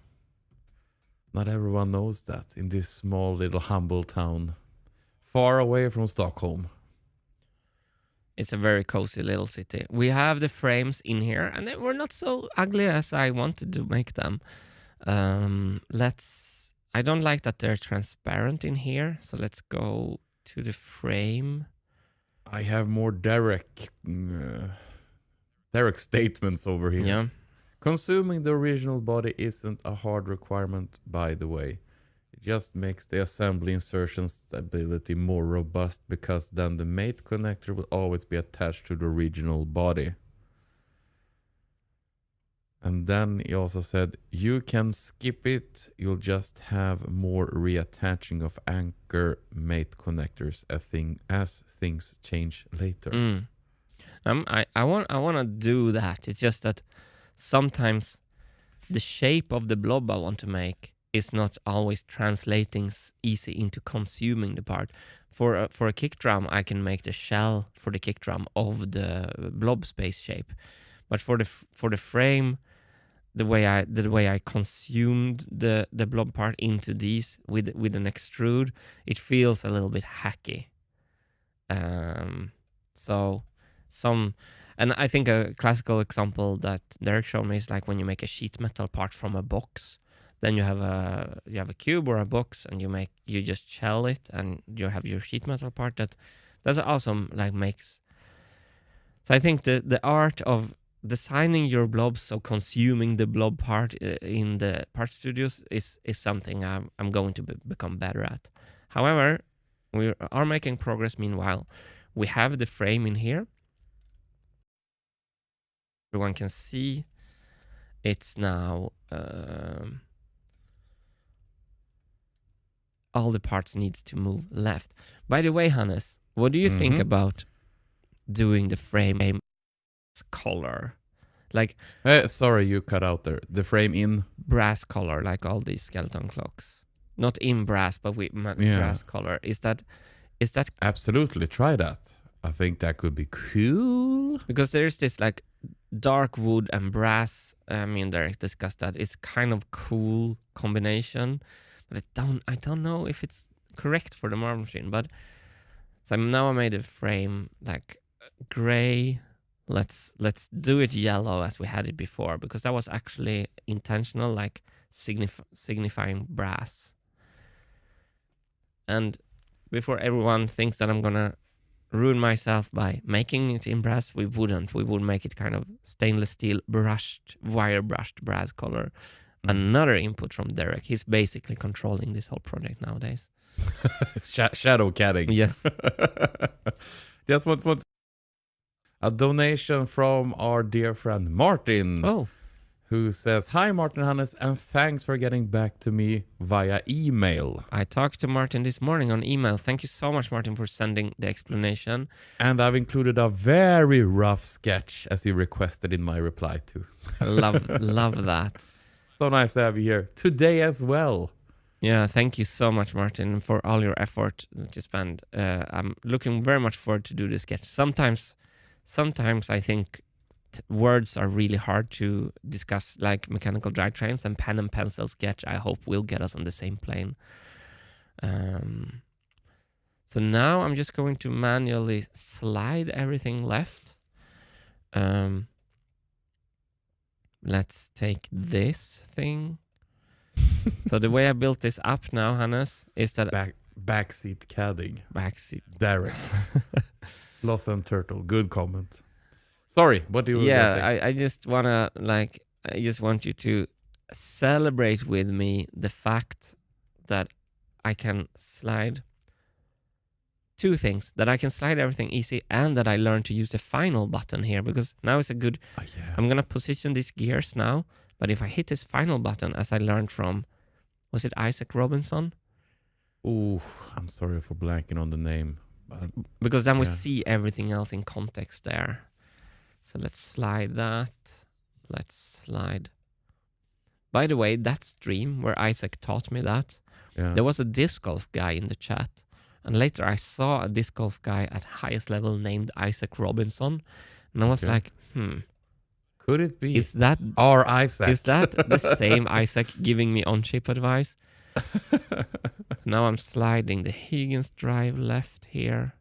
Not everyone knows that, in this small little humble town, far away from Stockholm. It's a very cozy little city. We have the frames in here, and they were not so ugly as I wanted to make them. I don't like that they're transparent in here, so let's go to the frame. I have more Derek statements over here. Yeah. Consuming the original body isn't a hard requirement, by the way. It just makes the assembly insertion stability more robust, because then the mate connector will always be attached to the original body. And then he also said, you can skip it. You'll just have more reattaching of anchor mate connectors as things change later. I want to do that. It's just that sometimes the shape of the blob I want to make is not always translating easy into consuming the part. For a kick drum, I can make the shell for the kick drum of the blob space shape, but for the frame, the way I consumed the blob part into these with an extrude, it feels a little bit hacky. And I think a classical example that Derek showed me is like when you make a sheet metal part from a box, then you have a cube or a box, and you just shell it, and you have your sheet metal part. That's awesome. Like makes. So I think the art of designing your blobs, so consuming the blob part in the part studios is something I'm going to become better at. However, we are making progress. Meanwhile, we have the frame in here. Everyone can see it's now all the parts needs to move left. By the way, Hannes, what do you think about doing the frame color? Like, sorry, you cut out there. The frame in brass color, like all these skeleton clocks. Not in brass, but with brass color. Is that absolutely, try that. I think that could be cool. Because there's this like dark wood and brass. I mean, Derek discussed that. It's kind of cool combination, but I don't know if it's correct for the marble machine. But so now I made a frame like gray. Let's do it yellow as we had it before, because that was actually intentional, like signifying brass. And before everyone thinks that I'm gonna ruin myself by making it in brass, we wouldn't. We would make it kind of stainless steel wire brushed brass color. Another input from Derek. He's basically controlling this whole project nowadays. Shadow catting. Yes. Just what's a donation from our dear friend Martin. Oh. Who says, "Hi Martin Hannes, and thanks for getting back to me via email." I talked to Martin this morning on email. Thank you so much, Martin, for sending the explanation. And I've included a very rough sketch as you requested in my reply to. Love that. So nice to have you here today as well. Yeah, thank you so much, Martin, for all your effort that you spend. I'm looking very much forward to do this sketch. Sometimes I think words are really hard to discuss, like mechanical drivetrains, and pen and pencil sketch I hope will get us on the same plane. So now I'm just going to manually slide everything left. Let's take this thing. So the way I built this up now, Hannes, is that backseat cadding. Backseat. Derek. Sloth and turtle. Good comment. Sorry, what do you say? Yeah, I just wanna I just want you to celebrate with me the fact that I can slide two things, that I can slide everything easy, and that I learned to use the final button here, because now it's a good, I'm gonna position these gears now, but if I hit this final button, as I learned from, was it Isaac Robinson? Ooh, I'm sorry for blanking on the name. Because then we see everything else in context there. So let's slide that. Let's slide. By the way, that stream where Isaac taught me that, there was a disc golf guy in the chat. And later I saw a disc golf guy at highest level named Isaac Robinson. And I was like, could it be? Is that our Isaac? Is that the same Isaac giving me on-chip advice? So now I'm sliding the Higgins drive left here.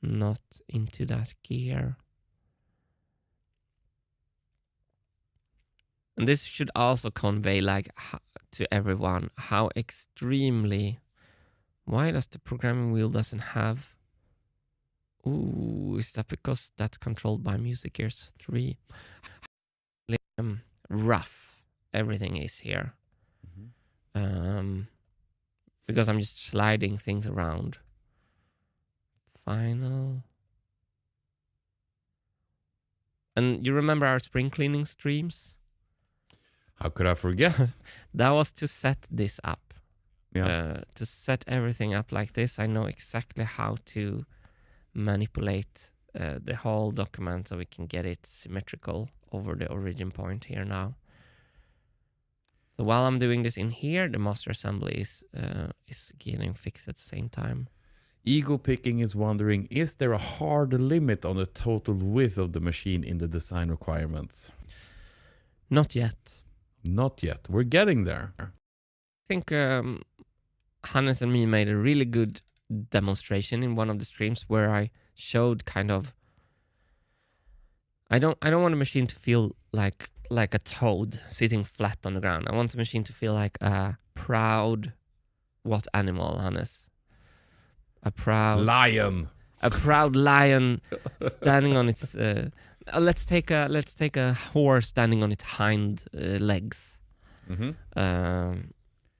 Not into that gear. And this should also convey to everyone how extremely... Why does the programming wheel doesn't have... Ooh, is that because that's controlled by Music Gears 3? Rough everything is here. Because I'm just sliding things around. Final. And you remember our spring cleaning streams? How could I forget? That was to set this up. Yeah. To set everything up like this, I know exactly how to manipulate the whole document so we can get it symmetrical over the origin point here now. So while I'm doing this in here, the master assembly is getting fixed at the same time. Eagle Picking is wondering, is there a hard limit on the total width of the machine in the design requirements? Not yet. Not yet. We're getting there. I think Hannes and me made a really good demonstration in one of the streams where I showed kind of I don't want a machine to feel like a toad sitting flat on the ground. I want the machine to feel like a proud what animal, Hannes? A proud lion. A proud lion standing on its let's take a horse standing on its hind legs. Mm-hmm.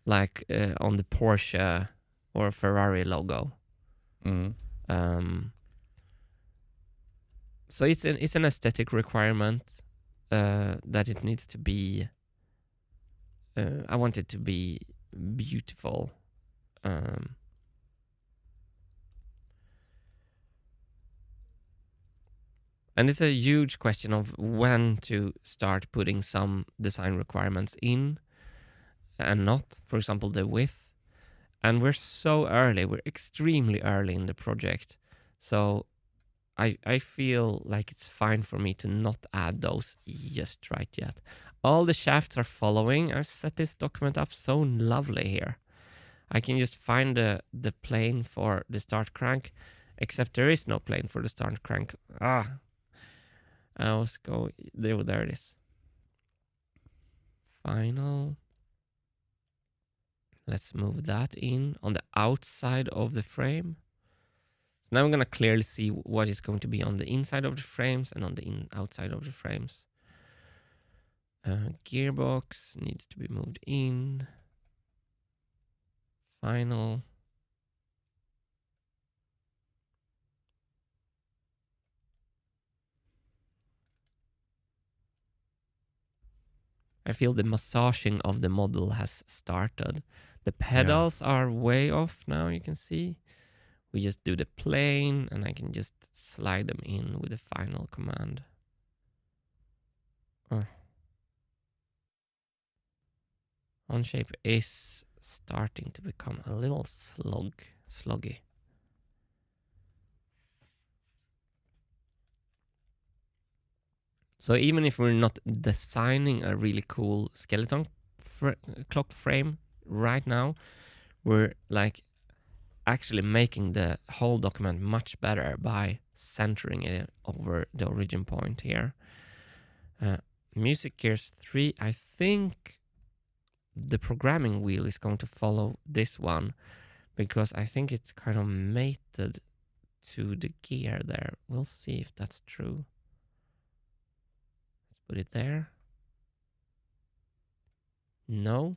Like on the Porsche or Ferrari logo. Mm-hmm. So it's an aesthetic requirement that it needs to be. I want it to be beautiful. And it's a huge question of when to start putting some design requirements in and not. For example, the width. And we're so early. We're extremely early in the project. So I feel like it's fine for me to not add those just right yet. All the shafts are following. I've set this document up so lovely here. I can just find the plane for the start crank, except there is no plane for the start crank. Let's go. There it is. Final. Let's move that in on the outside of the frame. So now we're going to clearly see what is going to be on the inside of the frames and on the outside of the frames. Gearbox needs to be moved in. Final. I feel the massaging of the model has started. The pedals are way off now, you can see. We just do the plane, and I can just slide them in with the final command. OnShape is starting to become a little sluggy. So even if we're not designing a really cool skeleton clock frame right now, we're like actually making the whole document much better by centering it over the origin point here. Music Gears 3, I think the programming wheel is going to follow this one because I think it's kind of mated to the gear there. We'll see if that's true. Let's put it there. No.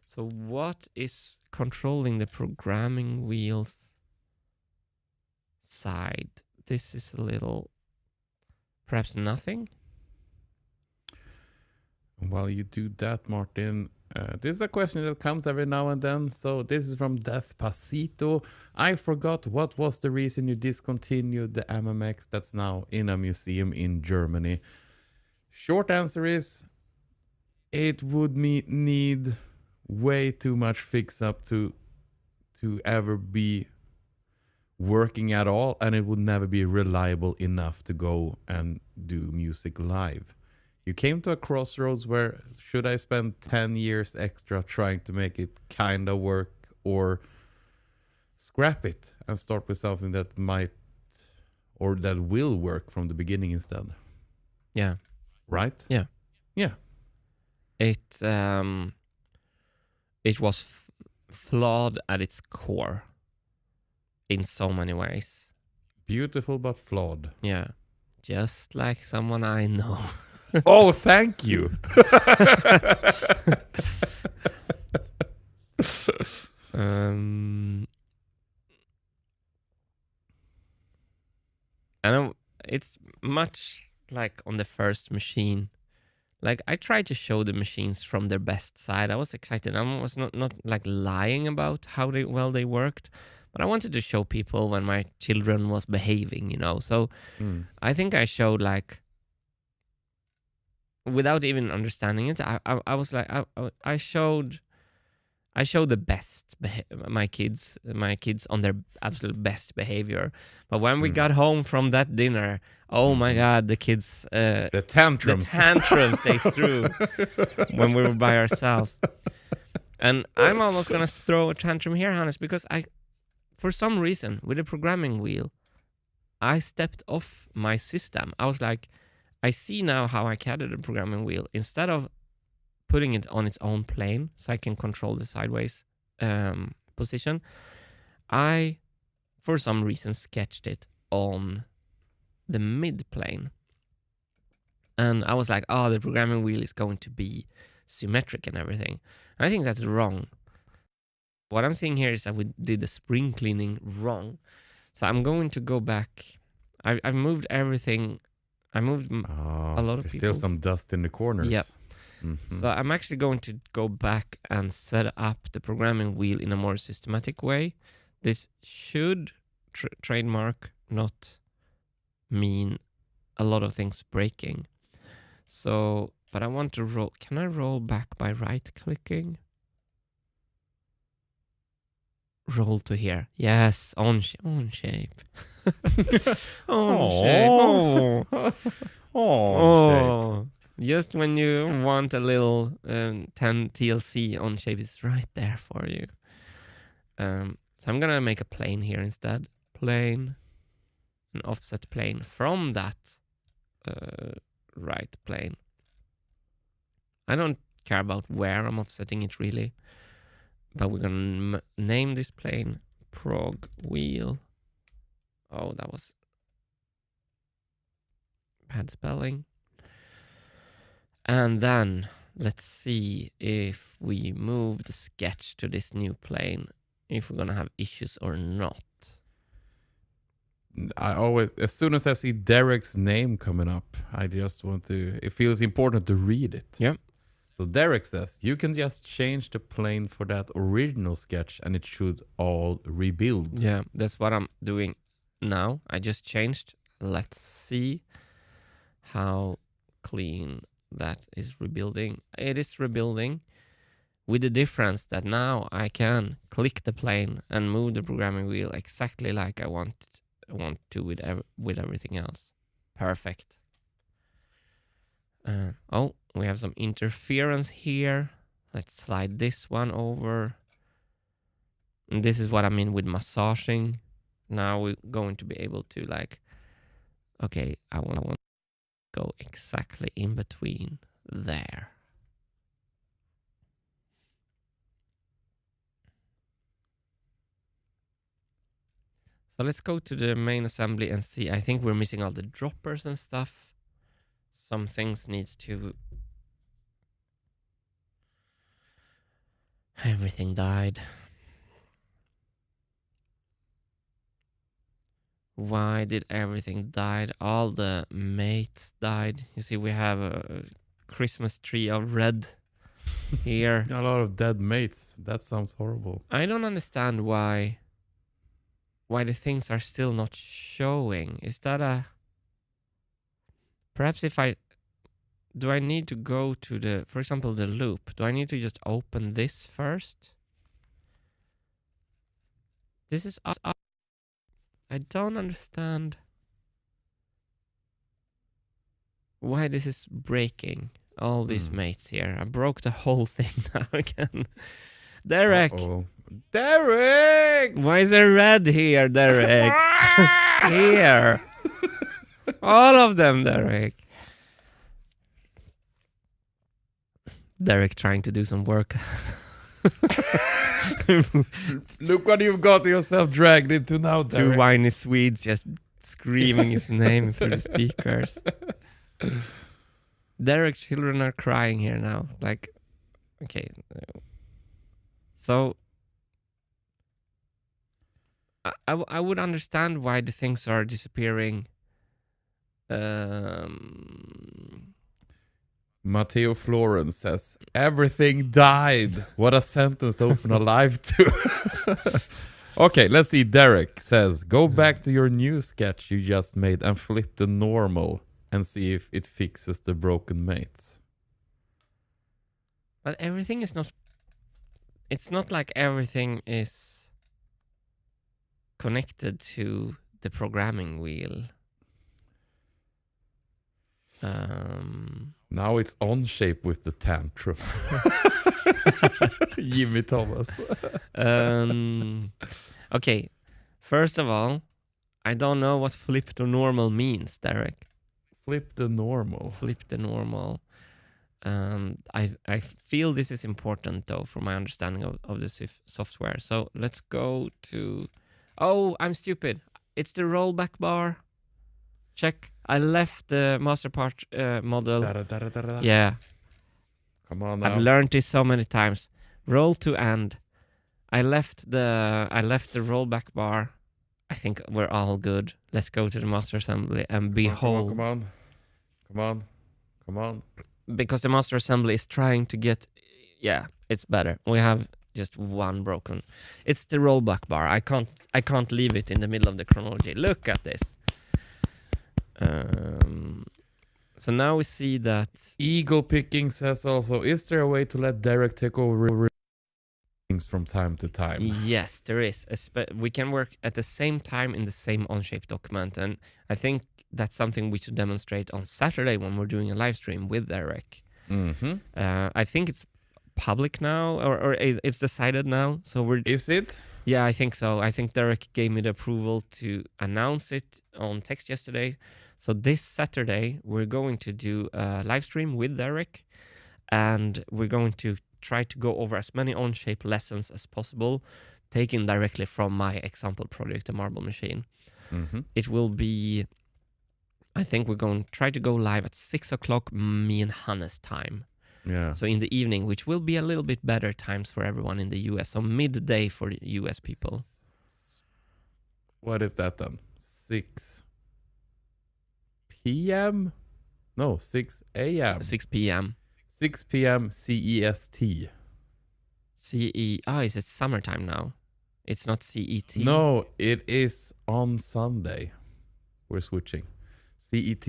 So what is controlling the programming wheels side? This is a little, perhaps nothing. While you do that, Martin, this is a question that comes every now and then. So this is from Death Pasito. I forgot, what was the reason you discontinued the MMX that's now in a museum in Germany? Short answer is, it would need way too much fix up to ever be working at all, and it would never be reliable enough to go and do music live. You came to a crossroads where, should I spend 10 years extra trying to make it kind of work, or scrap it and start with something that might or that will work from the beginning instead? Yeah. Right? Yeah. Yeah. It was flawed at its core in so many ways. Beautiful but flawed. Yeah. Just like someone I know. Oh, thank you. I know it's much like on the first machine. Like, I tried to show the machines from their best side. I was excited. I was not like lying about how well they worked, But I wanted to show people when my children was behaving, So I think I showed like, without even understanding it, I was like, I showed the best my kids on their absolute best behavior. But when we got home from that dinner, oh my God, the kids, the tantrums they threw when we were by ourselves. And I'm almost gonna throw a tantrum here, Hannes, because for some reason, with the programming wheel, I stepped off my system. I was like, I see now how I CADed the programming wheel. Instead of putting it on its own plane so I can control the sideways position, I, for some reason, sketched it on the mid plane. And I was like, oh, the programming wheel is going to be symmetric and everything. And I think that's wrong. What I'm seeing here is that we did the spring cleaning wrong. So I'm going to go back. I moved everything. I moved a lot of people. Still some dust in the corners. Yeah. So I'm actually going to go back and set up the programming wheel in a more systematic way. This should, trademark, not mean a lot of things breaking. So, but I want to roll. Can I roll back by right-clicking? Roll to here. Yes, on shape. On shape. Oh. Just when you want a little 10 TLC, on shape is right there for you. So I'm gonna make a plane here instead. Plane, an offset plane from that right plane. I don't care about where I'm offsetting it really, but we're gonna name this plane prog wheel. Oh, that was bad spelling. And then let's see if we move the sketch to this new plane, if we're gonna have issues or not. I always, as soon as I see Derek's name coming up, I just want to, it feels important to read it. Yeah. So Derek says, you can just change the plane for that original sketch and it should all rebuild. Yeah, that's what I'm doing now. I just changed. Let's see how clean that is rebuilding. It is rebuilding with the difference that now I can click the plane and move the programming wheel exactly like I want to with everything else. Perfect. Oh, we have some interference here. Let's slide this one over. And this is what I mean with massaging. Now we're going to be able to like, okay, I want to go exactly in between there. So let's go to the main assembly and see. I think we're missing all the droppers and stuff. Some things needs to... Everything died. Why did everything die? All the mates died. You see, we have a Christmas tree of red here. A lot of dead mates. That sounds horrible. I don't understand why the things are still not showing. Is that a... Perhaps if do I need to go to the, for example, the loop? Do I need to just open this first? This is... I don't understand why this is breaking. All these mates here. I broke the whole thing now again. Derek! Uh-oh. Derek! Why is there red here, Derek? Here! All of them, Derek. Derek trying to do some work. Look what you've got yourself dragged into now, Derek. Two whiny Swedes just screaming his name through the speakers. Derek's children are crying here now. Like, okay. So, I would understand why the things are disappearing. Matteo Florence says, everything died. What a sentence to open a live to. Okay, let's see. Derek says, go back to your new sketch you just made and flip the normal and see if it fixes the broken mates. But everything is not... It's not like everything is connected to the programming wheel. Now it's on shape with the tantrum. Jimmy Thomas. Okay, first of all, I don't know what flip to normal means, Derek. Flip the normal. Flip the normal. I feel this is important though for my understanding of the software. So let's go to... Oh, I'm stupid. It's the rollback bar. Check. I left the master part model. Yeah. Come on now. I've learned this so many times. Roll to end. I left the rollback bar. I think we're all good. Let's go to the master assembly and behold. Come on. Because the master assembly is trying to get... Yeah, it's better. We have just one broken. It's the rollback bar. I can't leave it in the middle of the chronology. Look at this. So now we see that... Eagle Picking says also, is there a way to let Derek take over things from time to time? Yes, there is. We can work at the same time in the same on-shape document. And I think that's something we should demonstrate on Saturday when we're doing a live stream with Derek. Mm-hmm. I think it's public now, or it's decided now. So we're... Is it? Yeah, I think so. I think Derek gave me the approval to announce it on text yesterday. So this Saturday, we're going to do a live stream with Derek, and we're going to try to go over as many on-shape lessons as possible, taken directly from my example project, the marble machine. Mm-hmm. It will be... I think we're going to try to go live at 6 o'clock, me and Hannes time. Yeah. So in the evening, which will be a little bit better times for everyone in the US. So midday for the US people. What is that then? 6 p.m.? No, 6 a.m. 6 p.m. 6 p.m. CEST. Is it summertime now? It's not CET? No, it is on Sunday. We're switching. CET.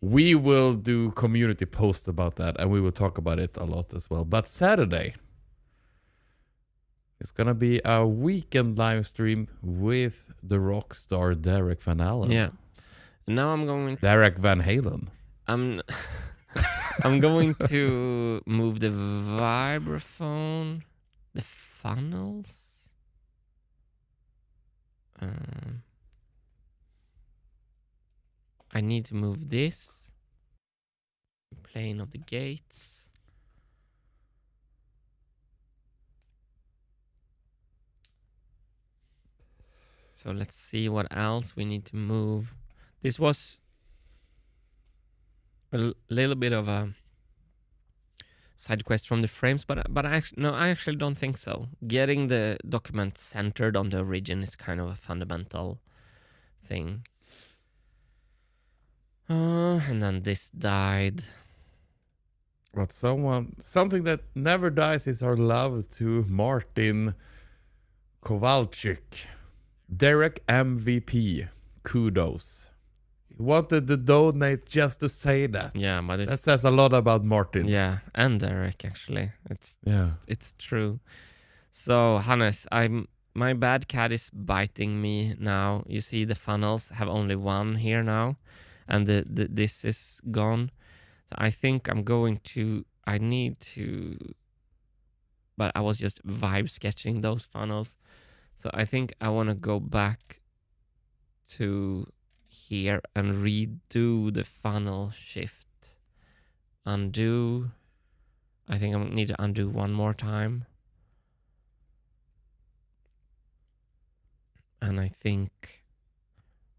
We will do community posts about that, and we will talk about it a lot as well. But Saturday, it's going to be a weekend live stream with the rock star Derek Van Allen. Yeah. Now I'm going... Derek Van Halen. I'm going to move the vibraphone, the funnels. I need to move this. Plane of the gates. So let's see what else we need to move. This was a little bit of a side quest from the frames, but I actually don't think so. Getting the document centered on the origin is kind of a fundamental thing. And then this died. But something that never dies is our love to Martin Kowalczyk. Derek MVP. Kudos. He wanted to donate just to say that. Yeah, but that says a lot about Martin. Yeah, and Derek actually. It's true. So Hannes, my bad cat is biting me now. You see the funnels have only one here now, and this is gone. So I think I need to, but I was just vibe sketching those funnels. So I think I want to go back to here and redo the funnel shift. Undo. I think I need to undo one more time. And I think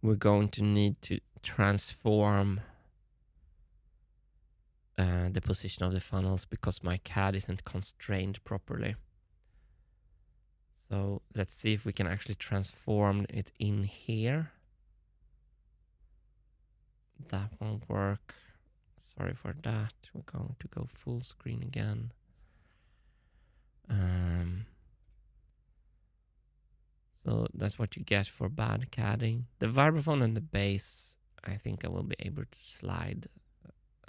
we're going to need to transform the position of the funnels because my CAD isn't constrained properly. So let's see if we can actually transform it in here. That won't work. Sorry for that. We're going to go full screen again. So that's what you get for bad CADing. The vibraphone and the bass, I think I will be able to slide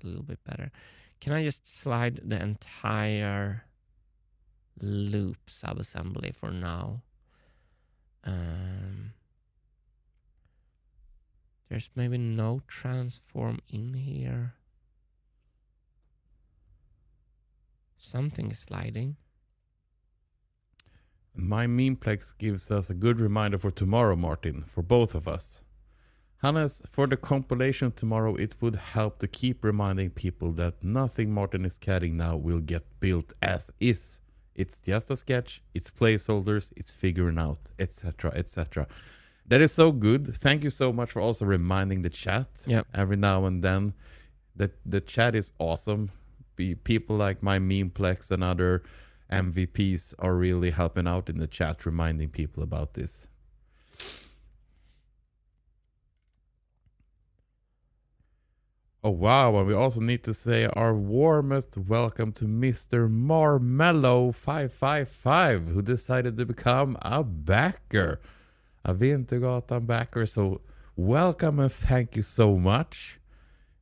a little bit better. Can I just slide the entire loop subassembly for now? There's maybe no transform in here. Something is sliding. My memeplex gives us a good reminder for tomorrow, Martin, for both of us. Hannes, for the compilation tomorrow, it would help to keep reminding people that nothing Martin is CADing now will get built as is. It's just a sketch, it's placeholders, it's figuring out, etc., etc. That is so good. Thank you so much for also reminding the chat every now and then. That the chat is awesome. People like my memeplex and other MVPs are really helping out in the chat, reminding people about this. Oh, wow. And we also need to say our warmest welcome to Mr. Marmello555, who decided to become a backer, a Wintergatan backer. So welcome and thank you so much.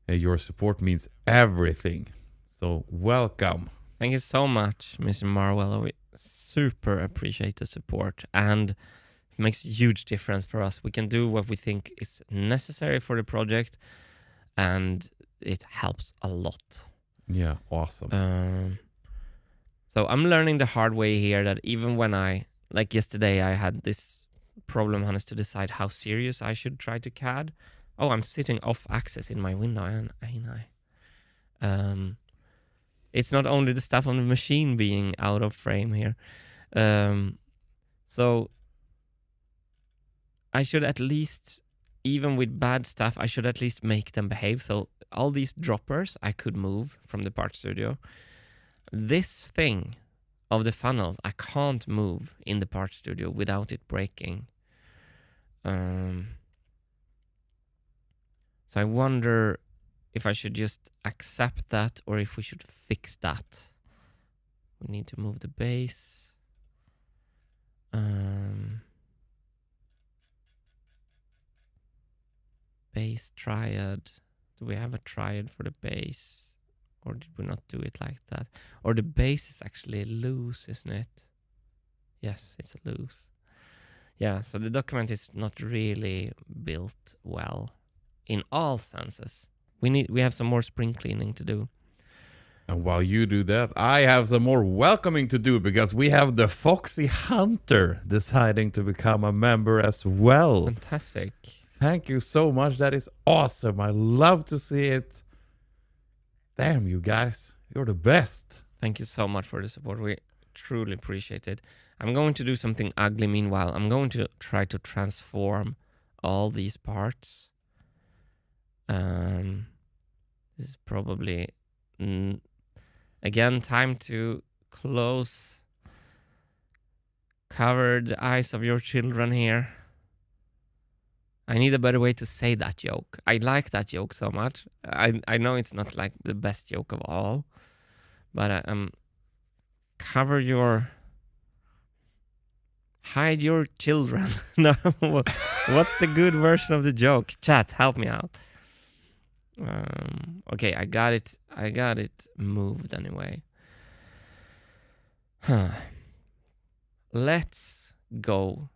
Your support means everything. So welcome. Thank you so much, Mr. Marwell. We super appreciate the support, and it makes a huge difference for us. We can do what we think is necessary for the project, and it helps a lot. Yeah, awesome. So I'm learning the hard way here that even when like yesterday, I had this problem, Hannes, to decide how serious I should try to CAD. Oh, I'm sitting off axis in my window, ain't I? It's not only the stuff on the machine being out of frame here. So I should at least, even with bad stuff, I should at least make them behave. So all these droppers I could move from the part studio. This thing of the funnels I can't move in the part studio without it breaking. So I wonder if I should just accept that or if we should fix that. We need to move the base. Base triad. Do we have a triad for the base? Or did we not do it like that? Or the base is actually loose, isn't it? Yes, it's loose. Yeah, so the document is not really built well in all senses. We have some more spring cleaning to do. And while you do that, I have some more welcoming to do because we have the Foxy Hunter deciding to become a member as well. Fantastic. Thank you so much. That is awesome. I love to see it. Damn, you guys. You're the best. Thank you so much for the support. We truly appreciate it. I'm going to do something ugly meanwhile. I'm going to try to transform all these parts. This is probably, again, time to cover the eyes of your children here. I need a better way to say that joke. I like that joke so much. I know it's not like the best joke of all, but hide your children. No, what's the good version of the joke? Chat, help me out. Okay, I got it moved anyway. Let's go.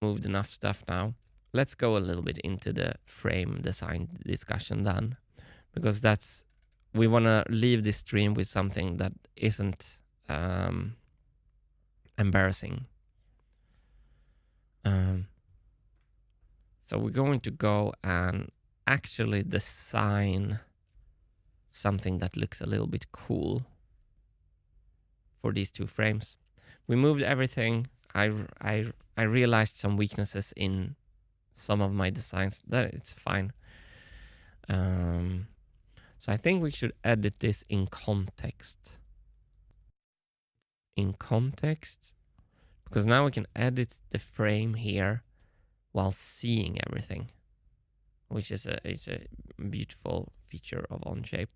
Moved enough stuff now. Let's go a little bit into the frame design discussion then, because we want to leave this stream with something that isn't embarrassing. So we're going to go and actually design something that looks a little bit cool for these two frames. We moved everything. I realized some weaknesses in some of my designs. That it's fine. So I think we should edit this in context. In context, because now we can edit the frame here while seeing everything, which is a beautiful feature of Onshape.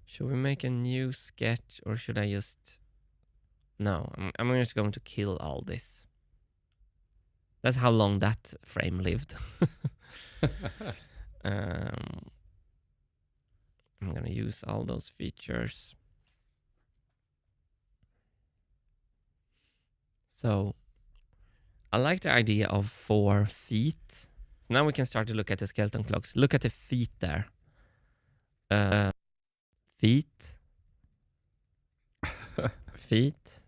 Should we make a new sketch or should I just... No, I'm just going to kill all this. That's how long that frame lived. I'm gonna use all those features. So I like the idea of 4 feet. So now we can start to look at the skeleton clocks. Look at the feet there. Feet. Feet.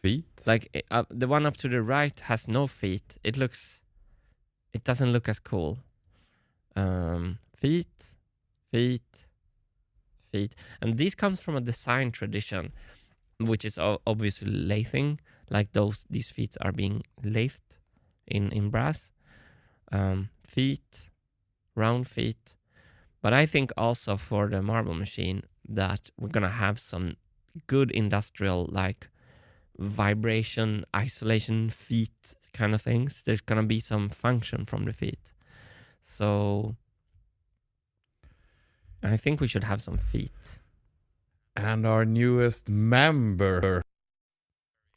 Feet? Like the one up to the right has no feet. It doesn't look as cool. Feet. And this comes from a design tradition, which is obviously lathing. Like these feet are being lathed in brass. Feet, round feet. But I think also for the marble machine that we're gonna have some good industrial like vibration, isolation feet kind of things. There's gonna be some function from the feet. So I think we should have some feet. And our newest member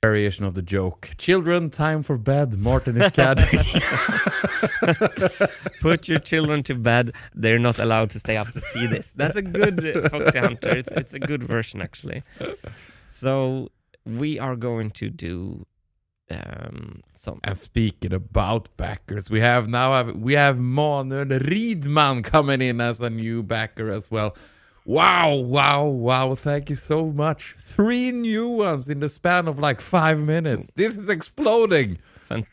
variation of the joke. Children, time for bed. Martin is caddying. Put your children to bed. They're not allowed to stay up to see this. That's a good Foxy Hunter. It's a good version actually. So we are going to do some. And speaking about backers, we have Manuel Riedman coming in as a new backer as well. Wow. Thank you so much. 3 new ones in the span of like 5 minutes. This is exploding.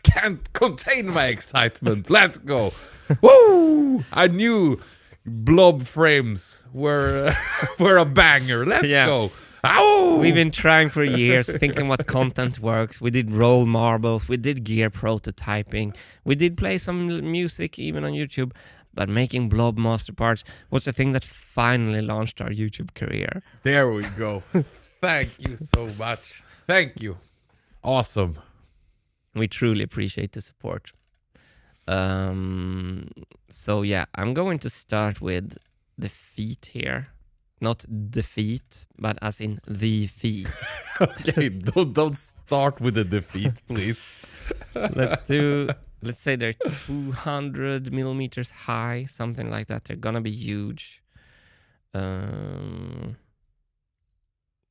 Can't contain my excitement. Let's go. Woo! I knew blob frames were a banger. Let's go. Ow! We've been trying for years, thinking what content works. We did roll marbles. We did gear prototyping. We did play some music even on YouTube. But making blob master parts was the thing that finally launched our YouTube career. There we go. Thank you so much. Thank you. Awesome. We truly appreciate the support. So yeah, I'm going to start with the feet here. Not the feet, but as in the feet. Okay, don't start with the defeat, please. Let's say they're 200 millimeters high, something like that. They're gonna be huge. They're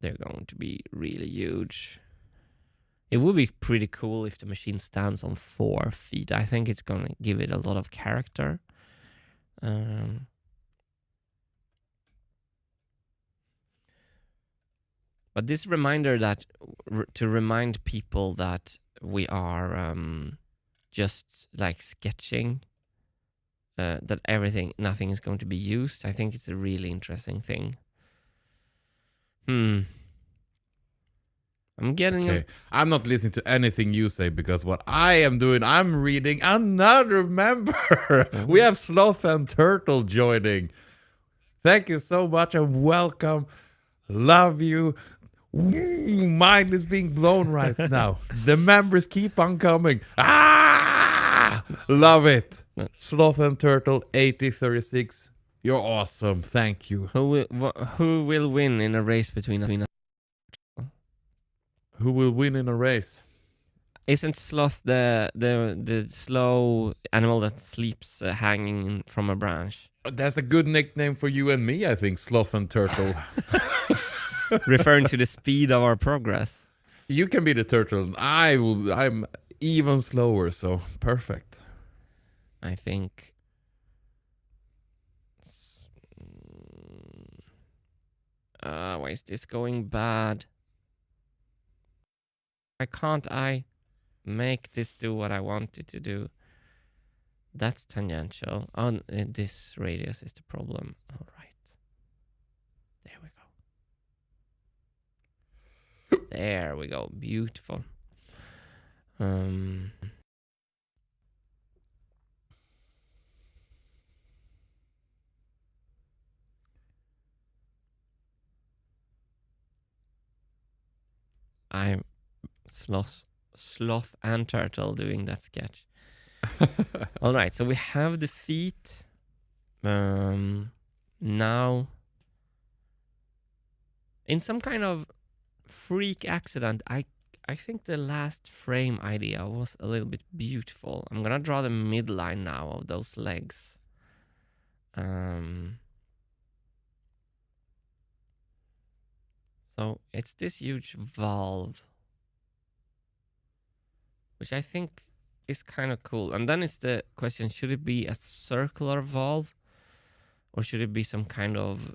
going to be really huge. It would be pretty cool if the machine stands on 4 feet. I think it's gonna give it a lot of character. But this reminder that to remind people that we are just like sketching, that nothing is going to be used. I think it's a really interesting thing. I'm getting... Okay. I'm not listening to anything you say because what I am doing, I'm reading another member. We have Sloth and Turtle joining. Thank you so much and welcome. Love you. Ooh, mind is being blown right now. The members keep on coming. Love it. Sloth and Turtle 8036. You're awesome. Thank you. Who will win in a race between us? Who will win in a race? Isn't Sloth the slow animal that sleeps hanging from a branch? That's a good nickname for you and me, I think. Sloth and Turtle. Referring to the speed of our progress. You can be the turtle. I'm even slower, so perfect. I think. Why is this going bad? Why can't I make this do what I want it to do? That's tangential. Oh, this radius is the problem. All right. There we go. There we go. Beautiful. I'm sloth and turtle doing that sketch. All right, so we have the feet. Now In some kind of freak accident, I think the last frame idea was a little bit beautiful. I'm gonna draw the midline now of those legs. So it's this huge valve, which I think is kind of cool. And then it's the question, should it be a circular valve or should it be some kind of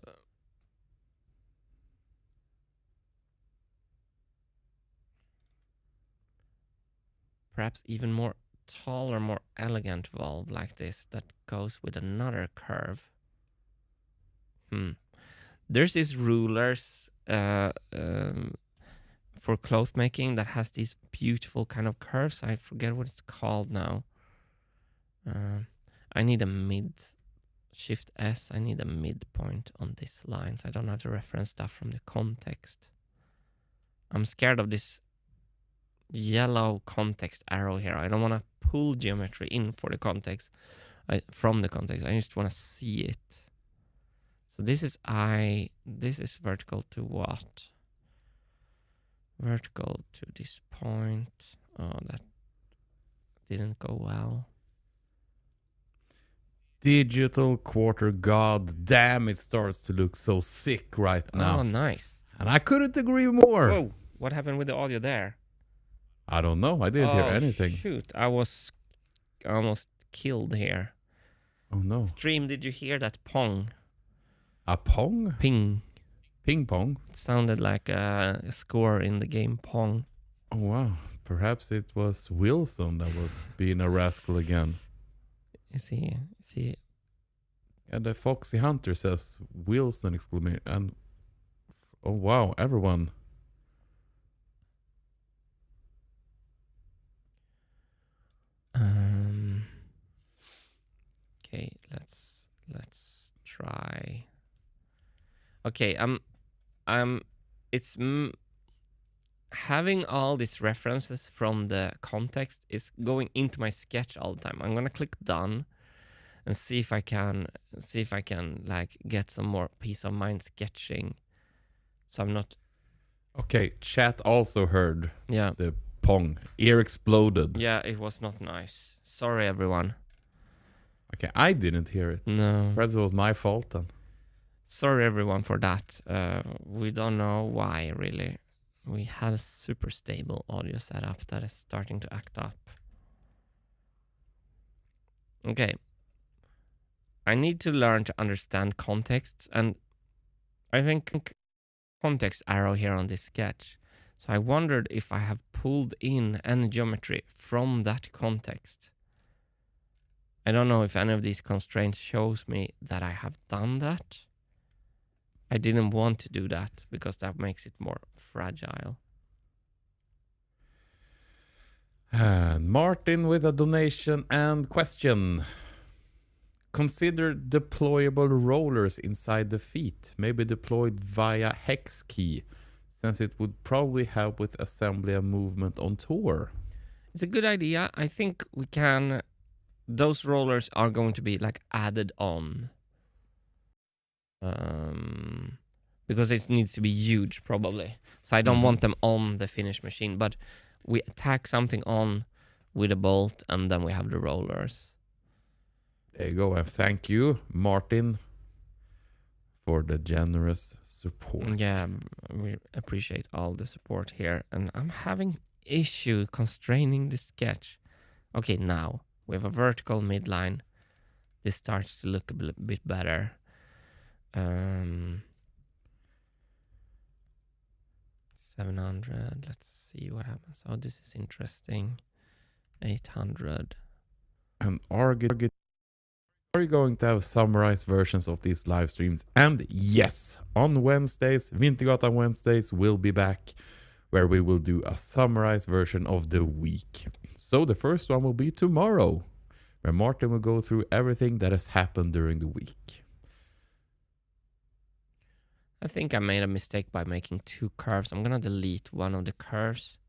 perhaps even more taller, more elegant valve like this that goes with another curve? There's these rulers for cloth making that has these beautiful kind of curves. I forget what it's called now. I need a mid. Shift S, I need a midpoint on this line, so I don't have to reference stuff from the context. I'm scared of this yellow context arrow here. I don't want to pull geometry in for the context, from the context. I just want to see it. So this is this is vertical to what? Vertical to this point. Oh, that didn't go well. Digital quarter, god damn, it starts to look so sick right now. Oh, nice. And I couldn't agree more. Whoa, what happened with the audio there? I don't know. I didn't hear anything. Shoot, I was almost killed here. Oh no. Stream, did you hear that pong? A pong? Ping. Ping pong? It sounded like a score in the game Pong. Oh wow. Perhaps it was Wilson that was being a rascal again. Is he? And the Foxy Hunter says Wilson exclamation. And oh wow, everyone. Okay, let's try. Okay, it's having all these references from the context is going into my sketch all the time. I'm gonna click done and see if I can like get some more peace of mind sketching. So I'm not. Okay, chat also heard Yeah. the pong. Ear exploded. Yeah, it was not nice. Sorry, everyone. Okay, I didn't hear it. No. Perhaps it was my fault then. Sorry, everyone, for that. We don't know why, really. We had a super stable audio setup that is starting to act up. Okay. I need to learn to understand contexts, and I think context arrow here on this sketch. So I wondered if I have pulled in any geometry from that context. I don't know if any of these constraints shows me that I have done that. I didn't want to do that because that makes it more fragile. And Martin with a donation and question. Consider deployable rollers inside the feet, maybe deployed via hex key, since it would probably help with assembly and movement on tour. It's a good idea. I think we can. Those rollers are going to be like added on. Because it needs to be huge, probably. So I don't want them on the finished machine, but we attack something on with a bolt, and then we have the rollers. There you go, and thank you, Martin, for the generous support. Yeah, we appreciate all the support here, and I'm having issue constraining the sketch. Okay, now we have a vertical midline. This starts to look a bit better. 700. Let's see what happens. Oh, this is interesting. 800. And are you going to have summarized versions of these live streams? And yes, on Wednesdays, Wintergatan Wednesdays will be back, where we will do a summarized version of the week. So the first one will be tomorrow, where Martin will go through everything that has happened during the week. I think I made a mistake by making two curves. I'm going to delete one of the curves.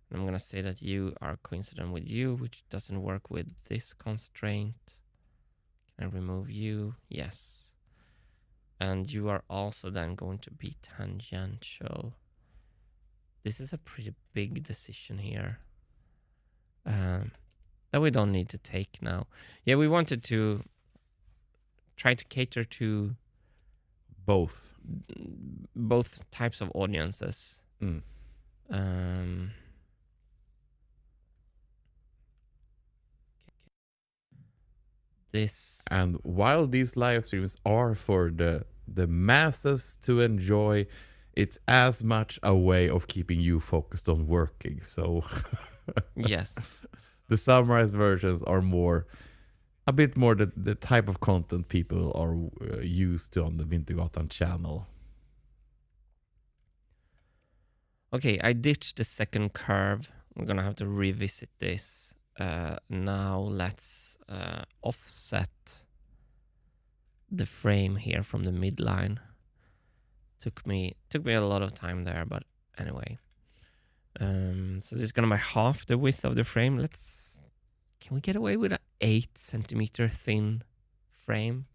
And I'm going to say that you are coincident with you, which doesn't work with this constraint. Can I remove you? Yes. And you are also then going to be tangential. This is a pretty big decision here. That we don't need to take now. Yeah, we wanted to try to cater to Both. both types of audiences. This And while these live streams are for the masses to enjoy, it's as much a way of keeping you focused on working. So yes. the summarized versions are a bit more the type of content people are used to on the Wintergatan channel. Okay, I ditched the second curve. We're gonna have to revisit this. Now let's offset the frame here from the midline. Took me a lot of time there, but anyway. So this is gonna be half the width of the frame. Can we get away with an 8 centimeter thin frame?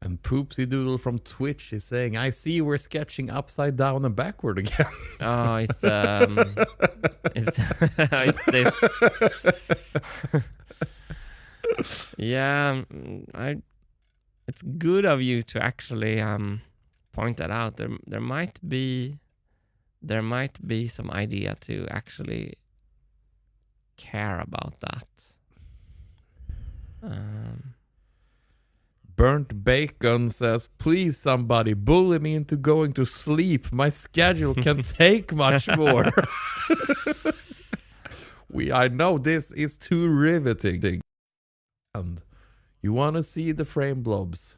And Poopsy Doodle from Twitch is saying, I see we're sketching upside down and backward again. Oh, it's it's this. Yeah, it's good of you to actually point that out. There might be some idea to actually care about that. Burnt Bacon says, please somebody bully me into going to sleep. My schedule can take much more. I know this is too riveting. And you want to see the frame blobs.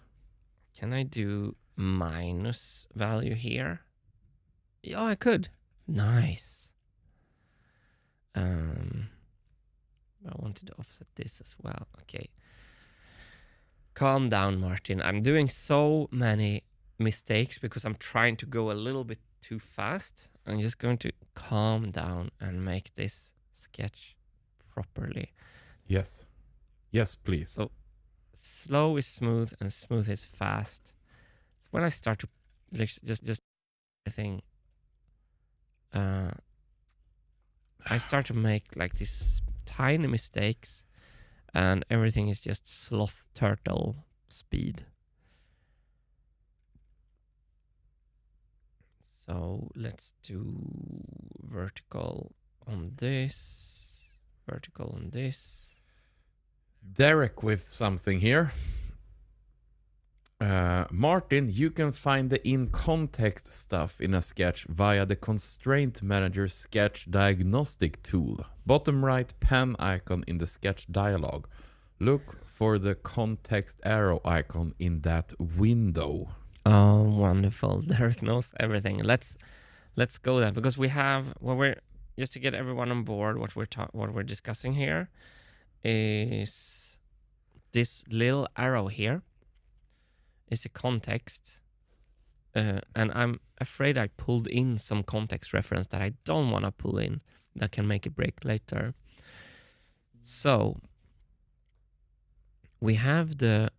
Can I do minus value here? Yeah, I could. Nice. I wanted to offset this as well. Okay. Calm down, Martin. I'm doing so many mistakes because I'm trying to go a little bit too fast. I'm just going to calm down and make this sketch properly. Yes. Yes, please. So slow is smooth and smooth is fast. So when I start to just everything, I start to make like these tiny mistakes. And everything is just sloth turtle speed. So let's do vertical on this, vertical on this. Derek with something here. Martin, you can find the in-context stuff in a sketch via the Constraint Manager Sketch Diagnostic tool. Bottom right pen icon in the sketch dialog. Look for the context arrow icon in that window. Oh, wonderful. Derek knows everything. Let's go there because we have just to get everyone on board. What we're discussing here is this little arrow here. Is a context, and I'm afraid I pulled in some context reference that I don't want to pull in that can make it break later. So we have the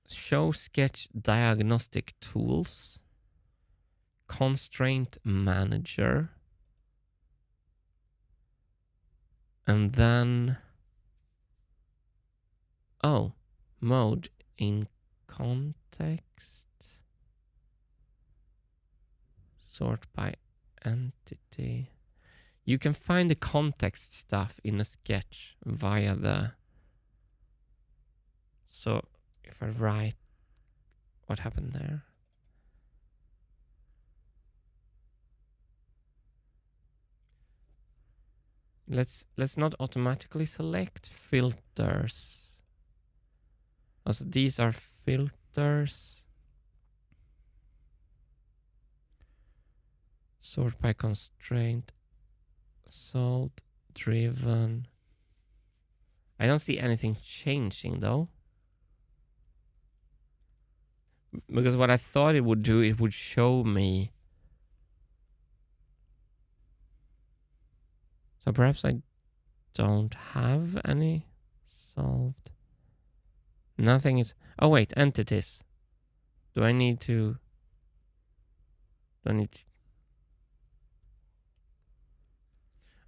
show sketch diagnostic tools, constraint manager, and then mode in context, sort by entity. You can find the context stuff in a sketch via the. So if I write, what happened there? Let's not automatically select filters. Also, these are filters. Sort by constraint. Salt driven. I don't see anything changing though. Because what I thought it would do, it would show me. So perhaps I don't have any solved. Nothing is... Oh, wait, entities. Do I need to...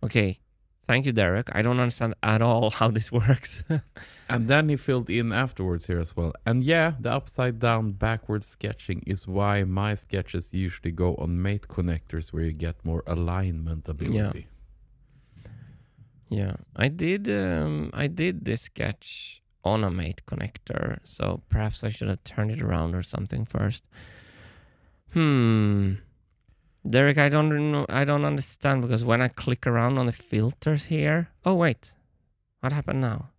Okay. Thank you, Derek. I don't understand at all how this works. And then he filled in afterwards here as well. And yeah, the upside down backwards sketching is why my sketches usually go on mate connectors where you get more alignment ability. Yeah. I did this sketch on a mate connector, so perhaps I should have turned it around or something first. Derek, I don't know. I don't understand, because when I click around on the filters here... Oh, wait. What happened now?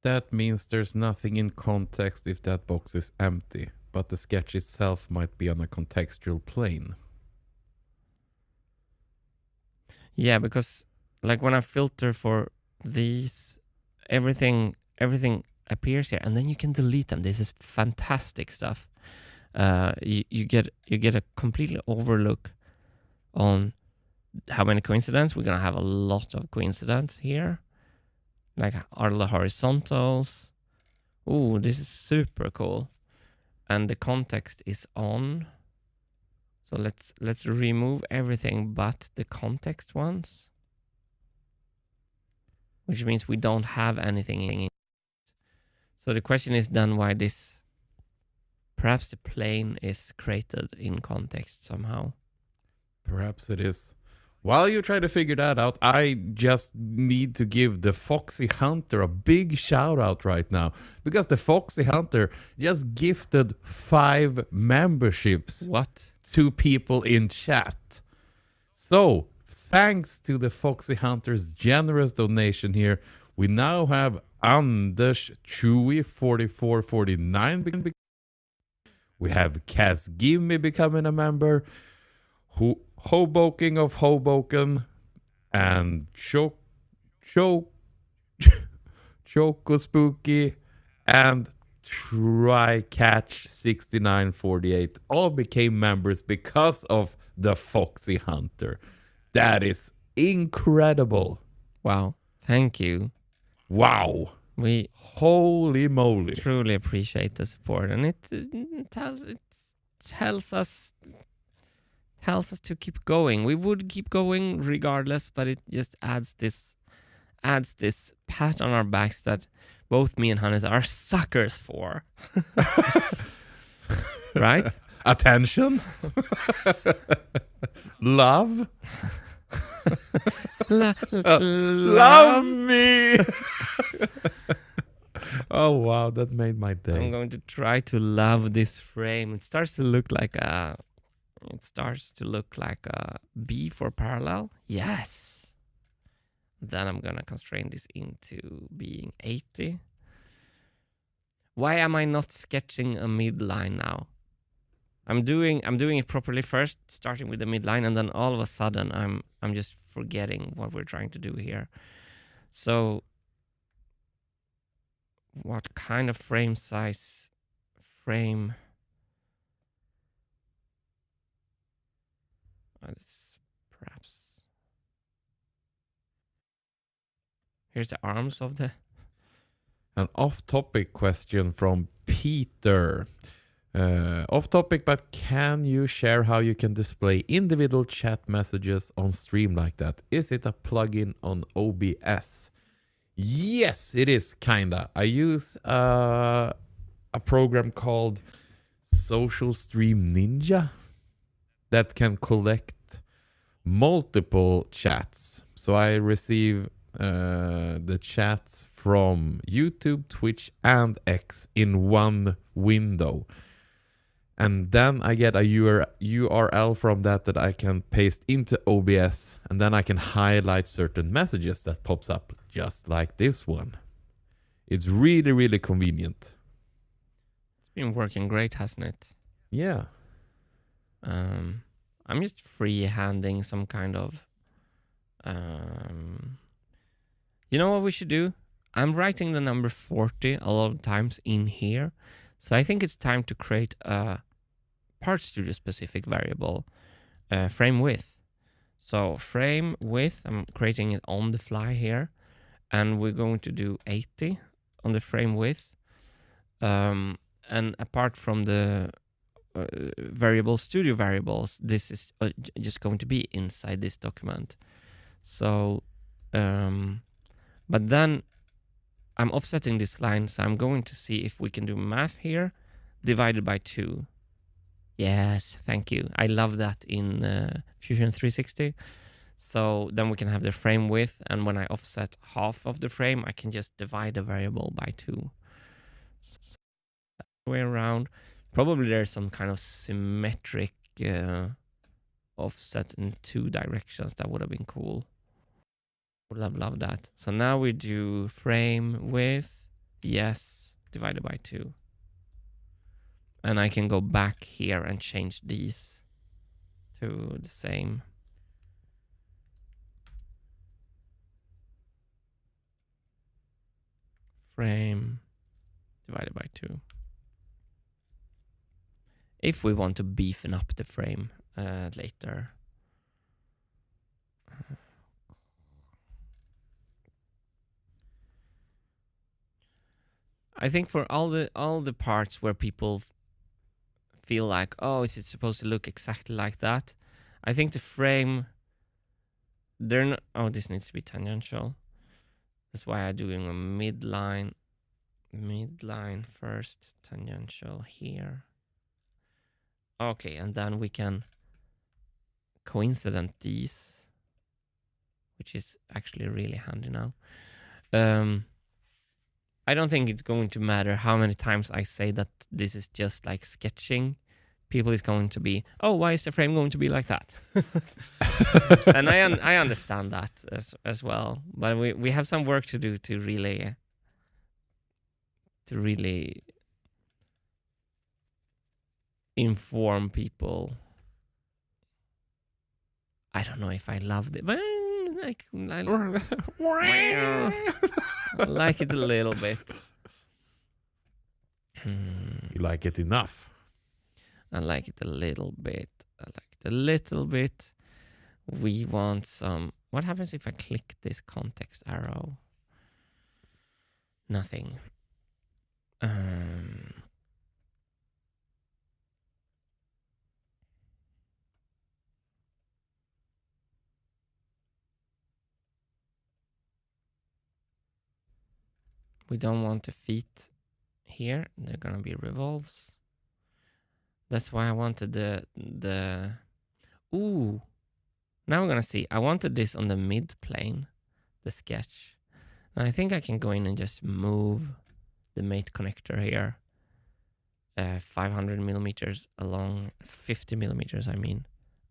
That means there's nothing in context if that box is empty, but the sketch itself might be on a contextual plane. Yeah, because like when I filter for these, everything appears here, and then you can delete them. This is fantastic stuff. You get a completely overlook on how many coincidences. We're gonna have a lot of coincidences here, like are the horizontals. Ooh, this is super cool, and the context is on. So let's remove everything but the context ones, which means we don't have anything in. So the question is then why this, perhaps the plane is created in context somehow. Perhaps it is. While you try to figure that out, I just need to give the Foxy Hunter a big shout out right now, because the Foxy Hunter just gifted 5 memberships. What? To people in chat. So, thanks to the Foxy Hunter's generous donation here, we now have Anders Chewy 4449. We have Cass Gimme becoming a member. Hoboken of Hoboken and Choco Spooky and Trycatch 6948 all became members because of the Foxy Hunter. That is incredible. Wow. Thank you. Wow. We holy moly. Truly appreciate the support, and it tells us to keep going. We would keep going regardless, but it just adds this pat on our backs that both me and Hannes are suckers for. Right? Attention. Love. Love me. Oh wow, that made my day. I'm going to try to love this frame. It starts to look like a B for parallel. Yes. Then I'm gonna constrain this into being 80. Why am I not sketching a midline now? I'm doing it properly first, starting with the midline, and then all of a sudden I'm just forgetting what we're trying to do here. So what kind of frame size? Perhaps. Here's the arms of the... An off-topic question from Peter. Off-topic, but can you share how you can display individual chat messages on stream like that? Is it a plugin on OBS? Yes, it is, kinda. I use a program called Social Stream Ninja that can collect multiple chats. So I receive the chats from YouTube, Twitch, and X in one window. And then I get a URL from that I can paste into OBS, and then I can highlight certain messages that pops up just like this one. It's really, really convenient. It's been working great, hasn't it? Yeah. I'm just free-handing some kind of... You know what we should do? I'm writing the number 40 a lot of times in here. So I think it's time to create a Part Studio specific variable, frame width. So frame width, I'm creating it on the fly here. and we're going to do 80 on the frame width. And apart from the studio variables, this is just going to be inside this document. So, but then I'm offsetting this line, so I'm going to see if we can do math here, divided by 2. Yes, thank you. I love that in Fusion 360. So then we can have the frame width, and when I offset half of the frame, I can just divide the variable by 2. So way around. Probably there's some kind of symmetric offset in 2 directions. That would have been cool. Would have loved that. So now we do frame width, yes, divided by 2. And I can go back here and change these to the same. Frame divided by 2. If we want to beefen up the frame later. I think for all the parts where people feel like, oh, is it supposed to look exactly like that? I think the frame, they're not, oh, this needs to be tangential. That's why I'm doing a midline first, tangential here. Okay, and then we can coincident these, which is actually really handy now. I don't think it's going to matter how many times I say that this is just like sketching. People is going to be, oh, why is the frame going to be like that? And I understand that as well. But we have some work to do to really inform people. I don't know if I loved it, but I like it a little bit. You like it enough? I like it a little bit. We want some... What happens if I click this context arrow? Nothing. We don't want the feet here. They're gonna be revolves. That's why I wanted the... Ooh. Now we're gonna see. I wanted this on the mid plane, the sketch. And I think I can go in and just move the mate connector here. 500 millimeters along, 50 millimeters, I mean,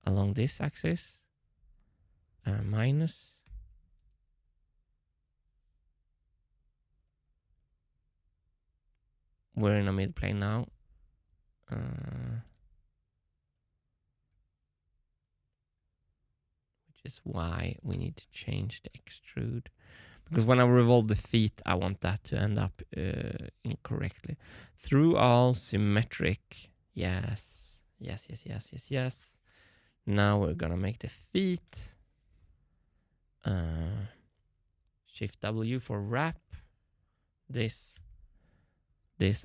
along this axis. Minus. We're in a mid plane now. Which is why we need to change the extrude. Because when I revolve the feet, I want that to end up incorrectly. Through all symmetric. Yes. Now we're gonna make the feet. Shift W for wrap. This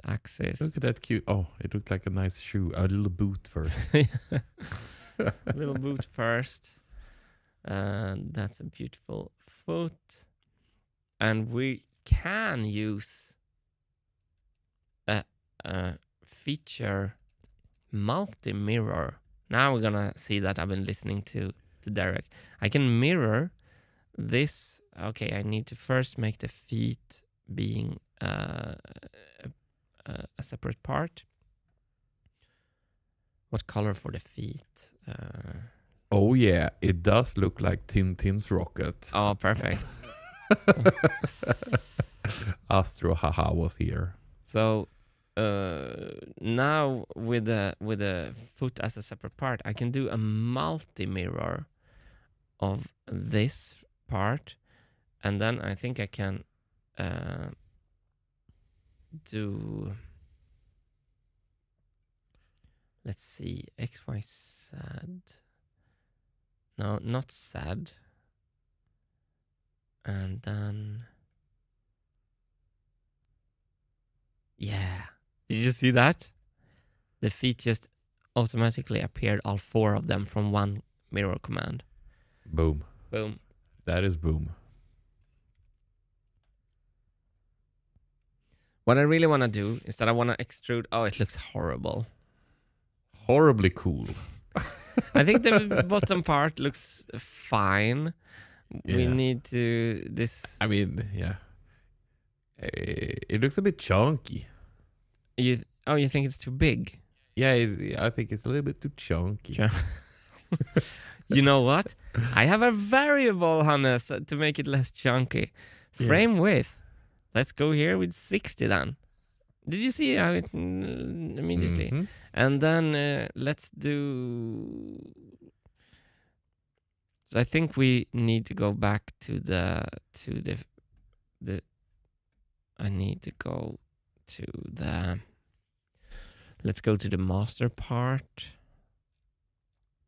axis. Look at that cute. Oh, it looked like a nice shoe. A little boot first. A little boot first. And that's a beautiful foot. And we can use a feature multi-mirror. Now we're gonna see that I've been listening to Derek. I can mirror this. Okay, I need to first make the feet being a separate part. What color for the feet? Oh yeah, it does look like Tintin's rocket. Oh, perfect. Astro haha was here. So now with the foot as a separate part, I can do a multi-mirror of this part, and then I think I can do, let's see, XY sad. No, not sad. And then Yeah. Did you see that? The feet just automatically appeared, all 4 of them, from one mirror command. Boom. Boom. That is boom. What I really want to do is that I want to extrude. Oh, it looks horrible. Horribly cool. I think the bottom part looks fine. We Yeah. need to this. I mean, yeah. It looks a bit chunky. You think it's too big? Yeah, I think it's a little bit too chunky. You know what? I have a variable, Hannes, to make it less chunky. Frame width. Let's go here with 60 then. Did you see how it immediately? Mhm. And then let's do. So I think we need to go back to the. I need to go to the. Let's go to the master part.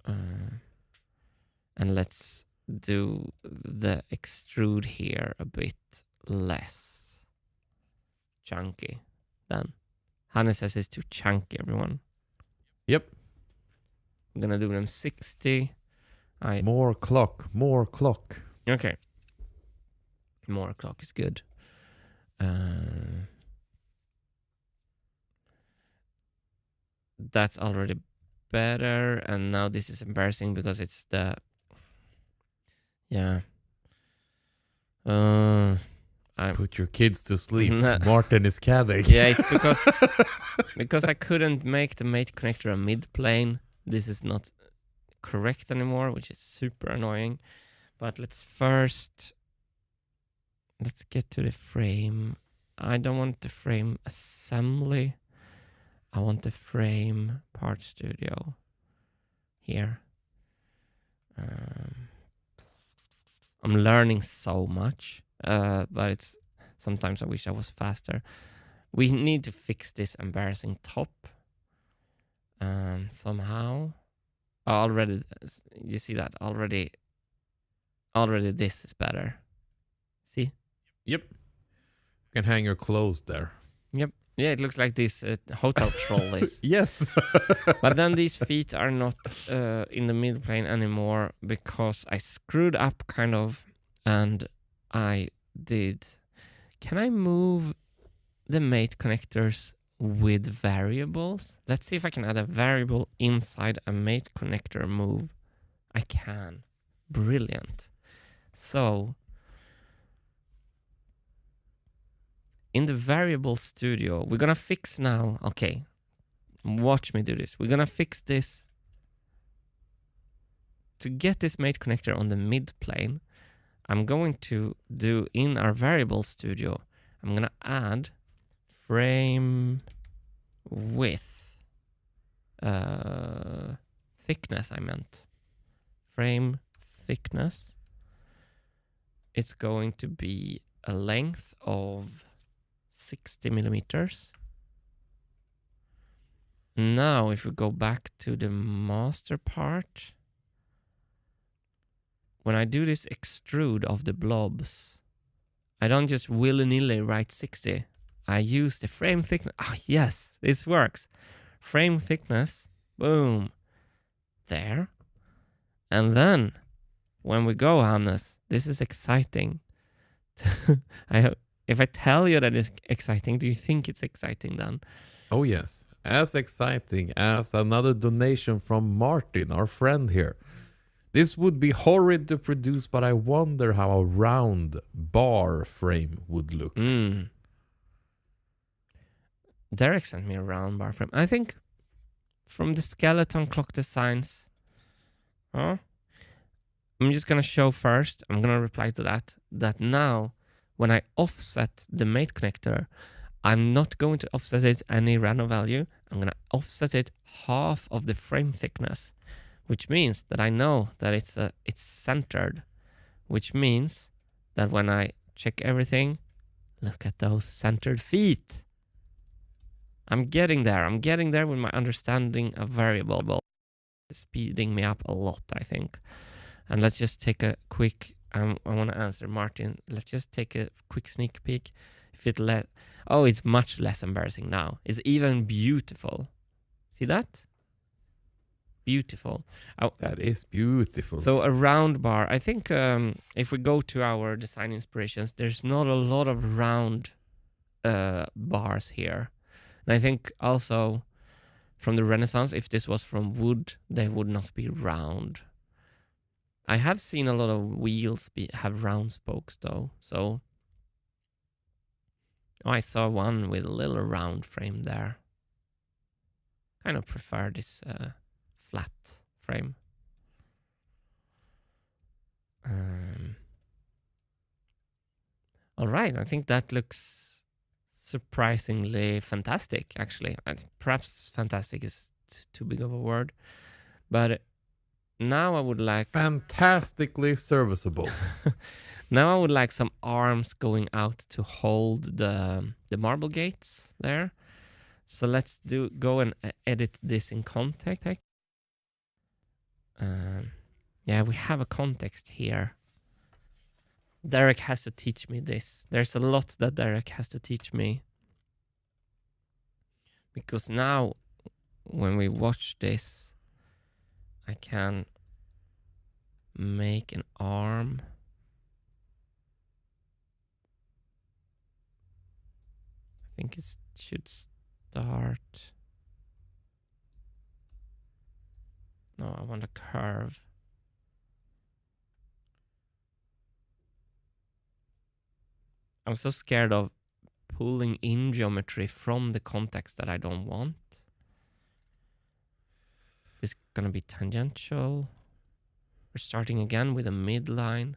And let's do the extrude here a bit less chunky then. Hannes says it's too chunky, everyone. Yep. I'm gonna do them 60. More clock. Okay. More clock is good. That's already better, and now this is embarrassing because it's the Put your kids to sleep. Nah. Martin is cadding. Yeah, it's because I couldn't make the mate connector a mid plane. This is not correct anymore, which is super annoying. But let's get to the frame. I don't want the frame assembly. I want the frame part studio here. I'm learning so much, but it's sometimes I wish I was faster. We need to fix this embarrassing top somehow. Already, you see that already. Already, this is better. See? Yep. You can hang your clothes there. Yep. Yeah, it looks like this hotel troll is. Yes. But then these feet are not in the mid plane anymore because I screwed up kind of, and I did. Can I move the mate connectors with variables? Let's see if I can add a variable inside a mate connector move. I can. Brilliant. So in the variable studio, we're gonna fix now. Okay, watch me do this. We're gonna fix this to get this mate connector on the mid plane. I'm going to do in our variable studio, I'm gonna add frame width, thickness, I meant. Frame thickness. It's going to be a length of 60 millimeters. Now, if we go back to the master part, when I do this extrude of the blobs, I don't just willy-nilly write 60. I use the frame thickness. Ah, yes, this works. Frame thickness, boom, there. And then, when we go, Hannes, this is exciting. If I tell you that it's exciting, do you think it's exciting then? Oh, yes. As exciting as another donation from Martin, our friend here. This would be horrid to produce, but I wonder how a round bar frame would look. Derek sent me a round bar frame. I think from the skeleton clock designs. I'm just going to show first. I'm going to reply to that now, when I offset the mate connector, I'm not going to offset it any random value. I'm going to offset it half of the frame thickness, which means that I know that it's centered, which means that when I check everything, look at those centered feet. I'm getting there. I'm getting there with my understanding of variable. It's speeding me up a lot, I think. And let's just take a quick, I want to answer Martin. Let's just take a quick sneak peek. If it oh, it's much less embarrassing now. It's even beautiful. See that? Beautiful. Oh, That is beautiful. so a round bar. I think if we go to our design inspirations, there's not a lot of round bars here. And I think also from the Renaissance, if this was from wood, they would not be round. I have seen a lot of wheels have round spokes though. So I saw one with a little round frame there. Kind of prefer this flat frame. All right, I think that looks surprisingly fantastic, actually. Perhaps fantastic is too big of a word. But now I would like... Fantastically serviceable. Now I would like some arms going out to hold the marble gates there. So let's go and edit this in context. Yeah, we have a context here. Derek has to teach me this. There's a lot that Derek has to teach me. Because now, when we watch this, I can make an arm. I think it should start. No, I want a curve. I'm so scared of pulling in geometry from the context that I don't want. This is gonna be tangential. We're starting again with a midline.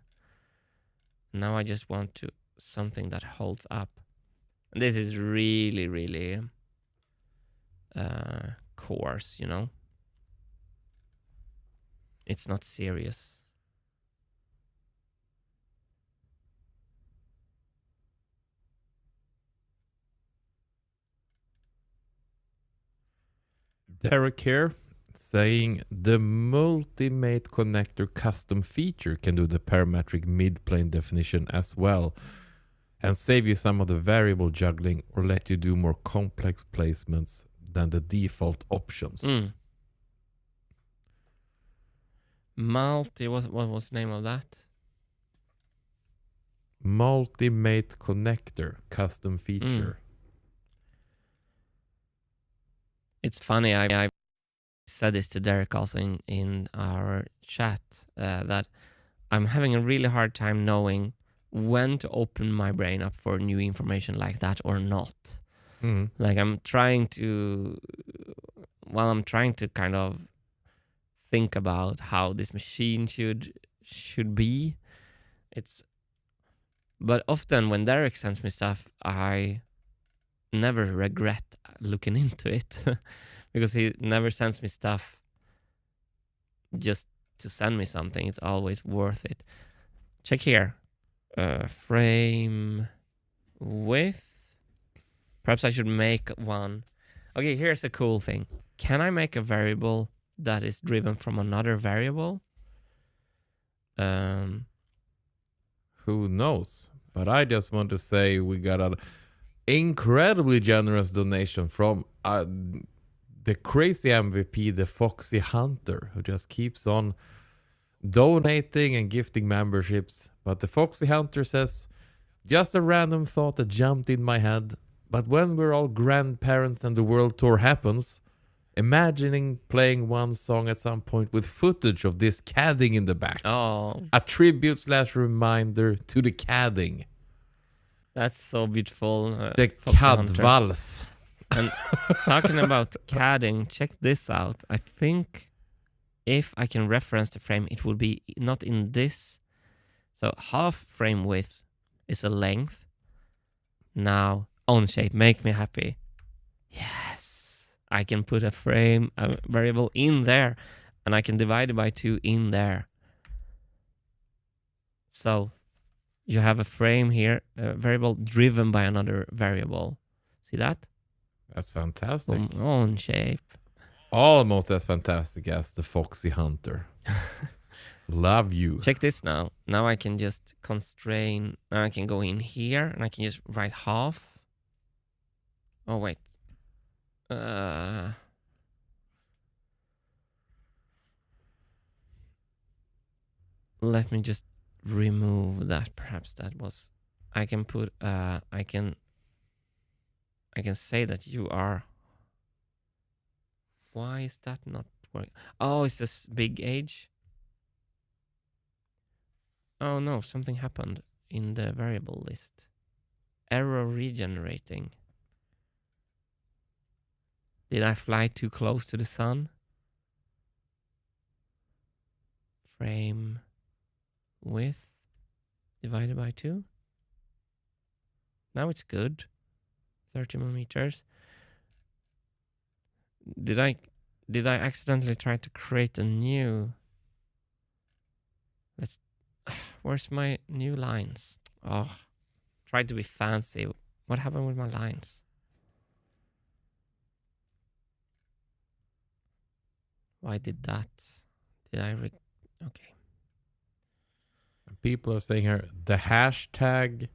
Now I just want something that holds up. And this is really, really coarse, you know? It's not serious. Derek here saying the Multimate connector custom feature can do the parametric mid-plane definition as well and save you some of the variable juggling or let you do more complex placements than the default options. What was the name of that? Multimate connector custom feature. It's funny, I said this to Derek also in our chat, that I'm having a really hard time knowing when to open my brain up for new information like that or not. Like I'm trying to kind of think about how this machine should be. But often when Derek sends me stuff, I never regret looking into it because he never sends me stuff just to send me something. It's always worth it. Check here. Frame width. Perhaps I should make one. Okay, here's the cool thing. Can I make a variable that is driven from another variable? Who knows? But I just want to say we got an incredibly generous donation from the crazy MVP, the Foxy Hunter, who just keeps on donating and gifting memberships. But the Foxy Hunter says, just a random thought that jumped in my head. But when we're all grandparents and the world tour happens, imagining playing one song at some point with footage of this CADing in the back. Oh, A tribute/reminder to the CADing. that's so beautiful. The Foxy CAD Hunter. Vals. And talking about CADing, check this out. I think if I can reference the frame, it will be not in this. So half frame width is a length. Now, on shape, make me happy. Yes. I can put a variable in there, and I can divide it by 2 in there. So you have a frame here, a variable driven by another variable. See that? That's fantastic. On shape. Almost as fantastic as the Foxy Hunter. Love you. Check this now. Now I can just constrain. Now I can go in here and I can just write half. Oh, wait. Let me just remove that. Perhaps that was... I can put... I can say that you are... Why is that not working? Oh, it's this big age. Oh no, something happened in the variable list. Error regenerating. Did I fly too close to the sun? Frame width divided by 2. Now it's good. 30 millimeters. Did I accidentally try to create a new... Where's my new lines? Oh, tried to be fancy. What happened with my lines? Why did that? Did I okay. People are saying here the hashtag,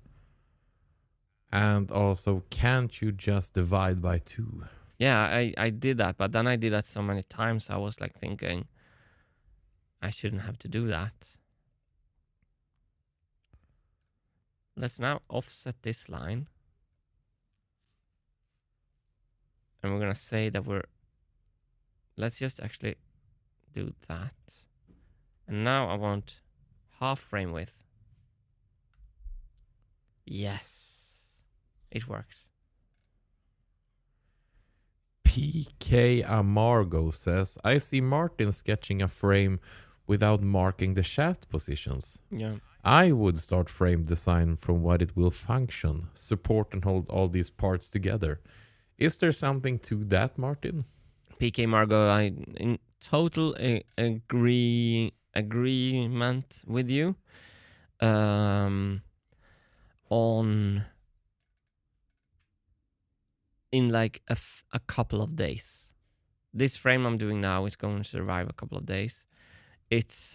and also can't you just divide by 2? Yeah, I did that, but then I did that so many times I was like thinking I shouldn't have to do that. Let's now offset this line. And we're going to say that let's just actually do that. And now I want half frame width. Yes, it works. PK Amargo says, I see Martin sketching a frame without marking the shaft positions. Yeah. I would start frame design from what it will function, support and hold all these parts together. Is there something to that, Martin? PK Margot, I in total agreement with you on in like a couple of days. This frame I'm doing now is going to survive a couple of days. It's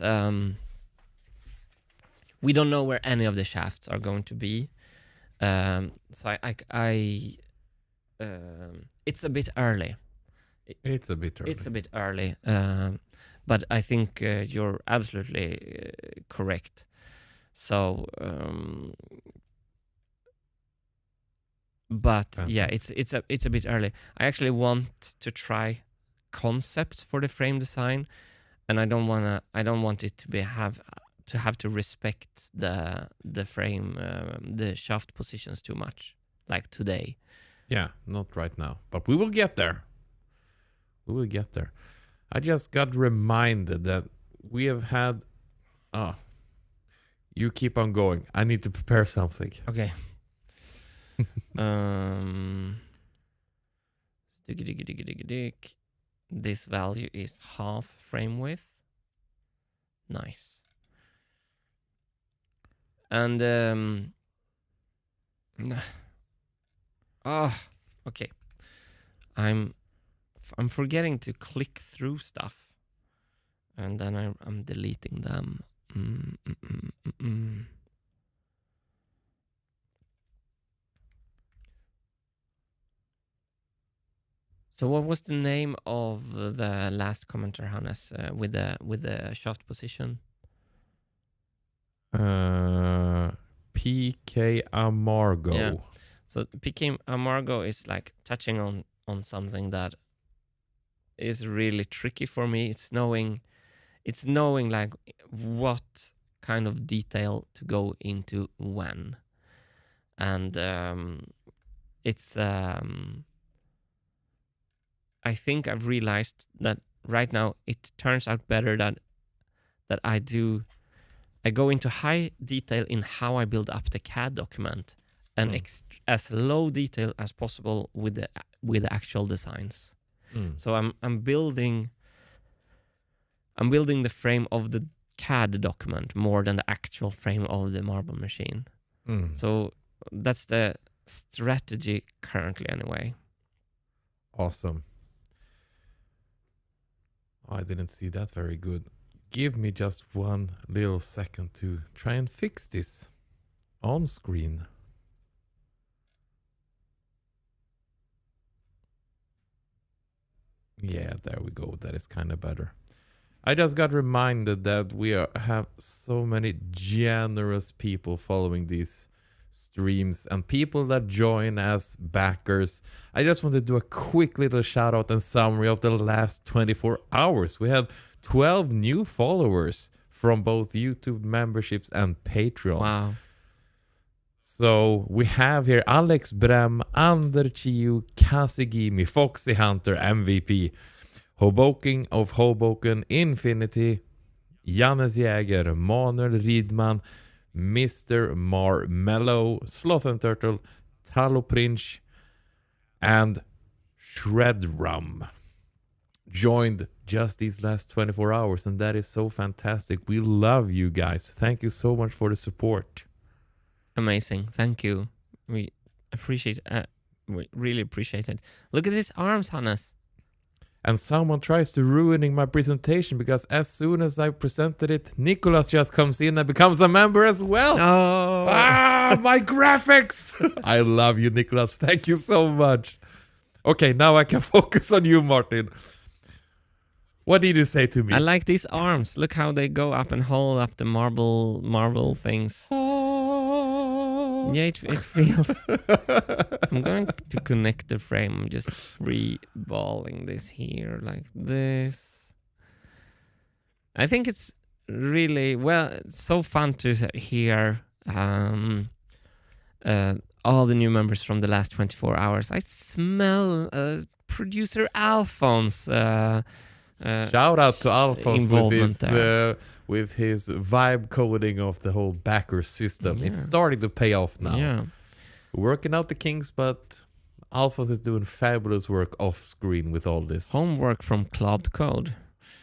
we don't know where any of the shafts are going to be, so it's a bit early. It's a bit early. It's a bit early, but I think you're absolutely correct. So, but yeah, it's a bit early. I actually want to try concepts for the frame design, and I don't want it to have to respect the frame, the shaft positions too much, like today. Yeah, not right now, but we will get there. We will get there. I just got reminded that we have had... you keep on going. I need to prepare something. Okay. This value is half frame width. Nice. And okay. I'm forgetting to click through stuff, and then I'm deleting them. So what was the name of the last commenter, Hannes, with the shaft position? PK Amargo. Yeah. So PK Amargo is like touching on something that is really tricky for me. It's knowing like what kind of detail to go into when, and it's I think I've realized that right now it turns out better that I go into high detail in how I build up the CAD document, and as low detail as possible with the actual designs. So I'm building the frame of the CAD document more than the actual frame of the marble machine. So that's the strategy currently, anyway. Awesome. I didn't see that very good. give me just one little second to try and fix this on screen. Yeah, there we go. That is kind of better. I just got reminded that we have so many generous people following these streams and people that join as backers. I just want to do a quick little shout out and summary of the last 24 hours. We had 12 new followers from both YouTube memberships and Patreon. Wow. So we have here Alex Brem, Ander Chiu, Kasigimi, Foxy Hunter, MVP, Hoboken of Hoboken, Infinity, Jannes Jäger, Manuel Ridman, Mr. Marmello, Sloth and Turtle, Talo Prince, and Shredrum joined just these last 24 hours, and that is so fantastic. We love you guys. Thank you so much for the support. Amazing. Thank you. We appreciate we really appreciate it. Look at these arms, Hannes. And someone tries to ruining my presentation because as soon as I presented it, Nicholas just comes in and becomes a member as well. No. Ah, my graphics. I love you, Nicholas. Thank you so much. Okay, now I can focus on you, Martin. What did you say to me? I like these arms. Look how they go up and hold up the marble things. Yeah, it feels... I'm going to connect the frame. I'm just free-balling this here like this. I think it's really... Well, it's so fun to hear all the new members from the last 24 hours. I smell producer Alphonse... Shout out to Alphonse with his vibe coding of the whole backer system. Yeah. It's starting to pay off now. Yeah. Working out the kinks, but Alphonse is doing fabulous work off screen with all this. Homework from Cloud Code.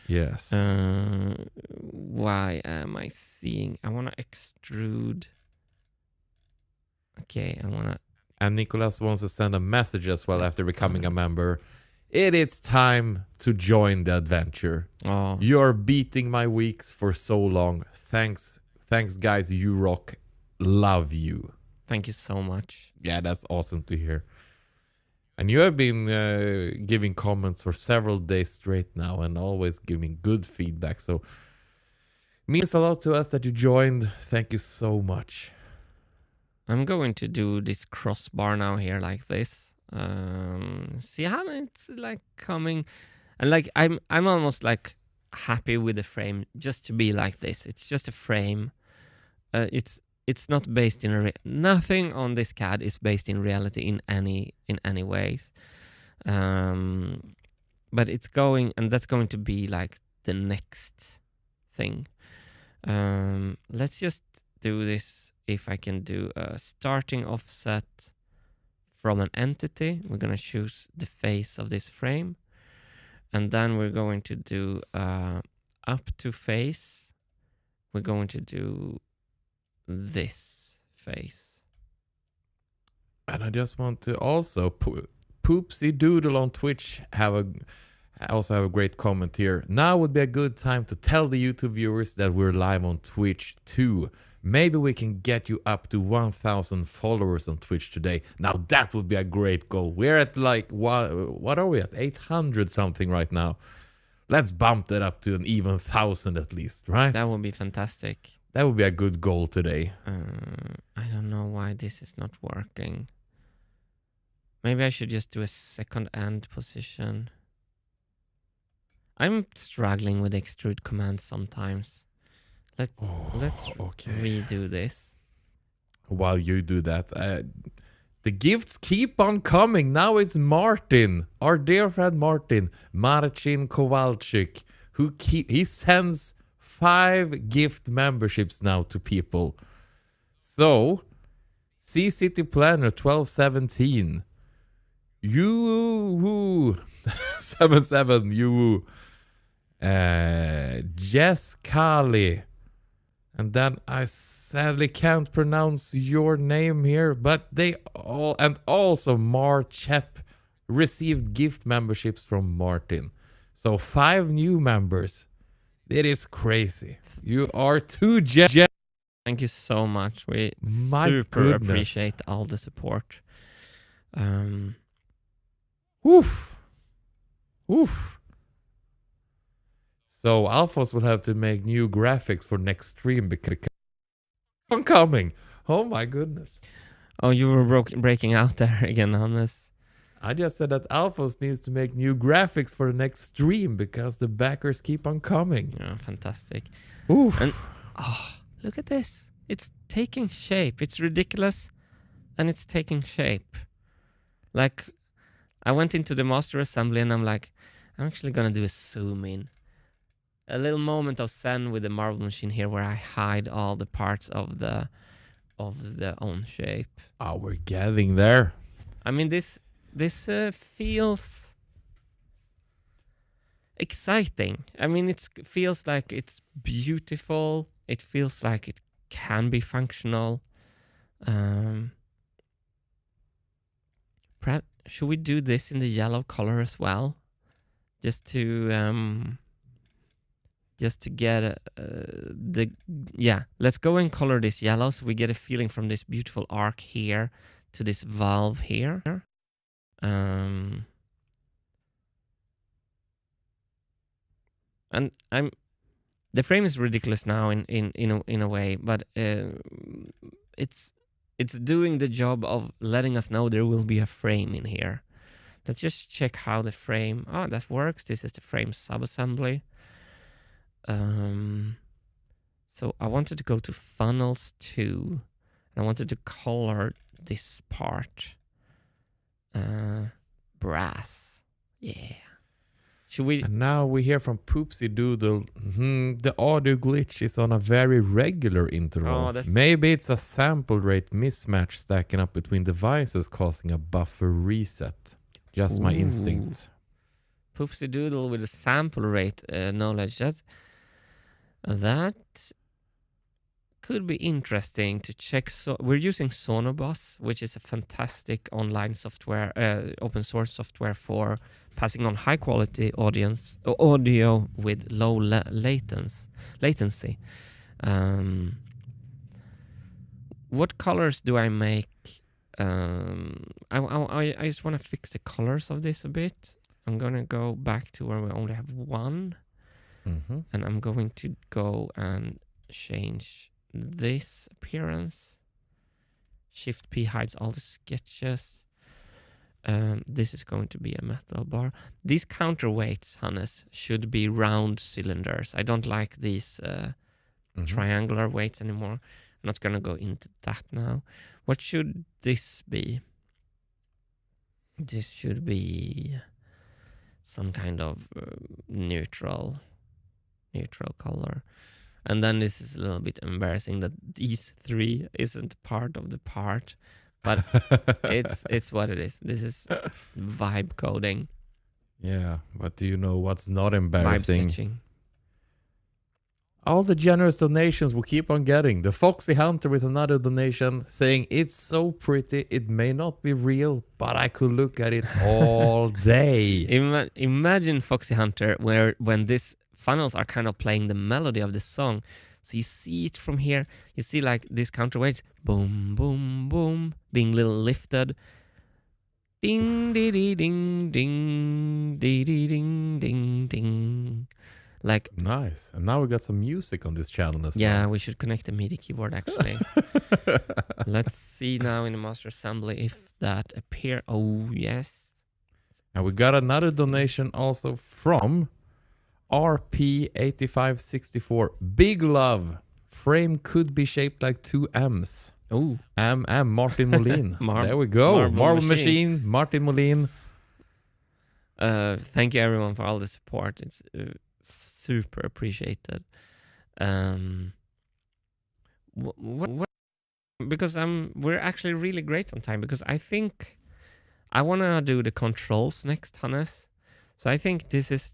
Yes. Why am I seeing? I want to extrude. Okay, I want to... And Nicholas wants to send a message as well after becoming a member. It is time to join the adventure. Oh. You're beating my weeks for so long. Thanks guys. You rock. Love you. Thank you so much. Yeah, that's awesome to hear. And you have been giving comments for several days straight now and always giving good feedback. So it means a lot to us that you joined. Thank you so much. I'm going to do this crossbar now here like this. See how it's like coming, and like I'm almost like happy with the frame just to be like this. It's just a frame. It's not based in nothing on this CAD is based in reality in any ways. But it's going, and that's going to be like the next thing. Let's just do this. If I can do a starting offset from an entity, we're going to choose the face of this frame. And then we're going to do up to face. We're going to do this face. And I just want to also, Poopsy Doodle on Twitch also have a great comment here. Now would be a good time to tell the YouTube viewers that we're live on Twitch too. Maybe we can get you up to 1,000 followers on Twitch today. Now that would be a great goal. We're at like, what are we at? 800 something right now. Let's bump that up to an even 1,000 at least, right? That would be fantastic. That would be a good goal today. I don't know why this is not working. Maybe I should just do a second end position. I'm struggling with extrude commands sometimes. Let's redo this. While you do that, the gifts keep on coming. Now it's Martin, our dear friend Martin Kowalczyk, he sends 5 gift memberships now to people. So, C City Planner 1217, you 77, you Jess Kali. And then I sadly can't pronounce your name here, but they all, and also Marchep received gift memberships from Martin. So 5 new members. It is crazy. You are too Thank you so much. We My super goodness. appreciate all the support. Oof. Oof. So Alphonse will have to make new graphics for next stream because I'm coming. Oh my goodness. Oh, you were breaking out there again, Hannes. I just said that Alphonse needs to make new graphics for the next stream because the backers keep on coming. Yeah, fantastic. Oof. And look at this. It's taking shape. It's ridiculous and it's taking shape. Like, I went into the master assembly and I'm like, I'm actually gonna do a zoom in. A little moment of zen with the marble machine here where I hide all the parts of the own shape. Oh, we're getting there. I mean, this feels exciting. I mean, it feels like it's beautiful. It feels like it can be functional. Perhaps should we do this in the yellow color as well, just to get let's go and color this yellow so we get a feeling from this beautiful arc here to this valve here. And the frame is ridiculous now in a way, but it's doing the job of letting us know there will be a frame in here. Let's just check how the frame. Oh, that works. This is the frame subassembly. So I wanted to go to funnels 2, and I wanted to color this part brass. Yeah. Should we? And now we hear from Poopsie Doodle. The audio glitch is on a very regular interval. Oh, Maybe it's a sample rate mismatch stacking up between devices causing a buffer reset. Just my instinct. Poopsie Doodle with a sample rate knowledge. That could be interesting to check. So we're using Sonobus, which is a fantastic online software, open source software for passing on high quality audio with low latency. What colors do I make? I just want to fix the colors of this a bit. I'm gonna go back to where we only have one. And I'm going to go and change this appearance. Shift P hides all the sketches. This is going to be a metal bar. These counterweights, Hannes, should be round cylinders. I don't like these triangular weights anymore. I'm not going to go into that now. What should this be? This should be some kind of neutral color. And then this is a little bit embarrassing that these three isn't part of the part, but it's what it is. This is vibe coding. Yeah, but do you know what's not Vibe embarrassing? sketching. All the generous donations we keep on getting. The Foxy Hunter with another donation saying it's so pretty, it may not be real, but I could look at it all day. Imagine Foxy Hunter when these funnels are kind of playing the melody of the song. So you see it from here. You see like these counterweights, boom, boom, boom, being little lifted. Ding, dee, dee, ding, ding, dee, dee, ding, ding, ding. Like Nice. And now we got some music on this channel as well. yeah, we should connect the MIDI keyboard actually. Let's see now in the master assembly if that appear. Oh yes. And we got another donation also from RP8564. Big love. Frame could be shaped like two M's. Oh. Martin Molin. There we go. Marble machine. Martin Molin. Thank you everyone for all the support. It's super appreciated. Because we're actually really great on time, because I think I want to do the controls next, Hannes. So I think this is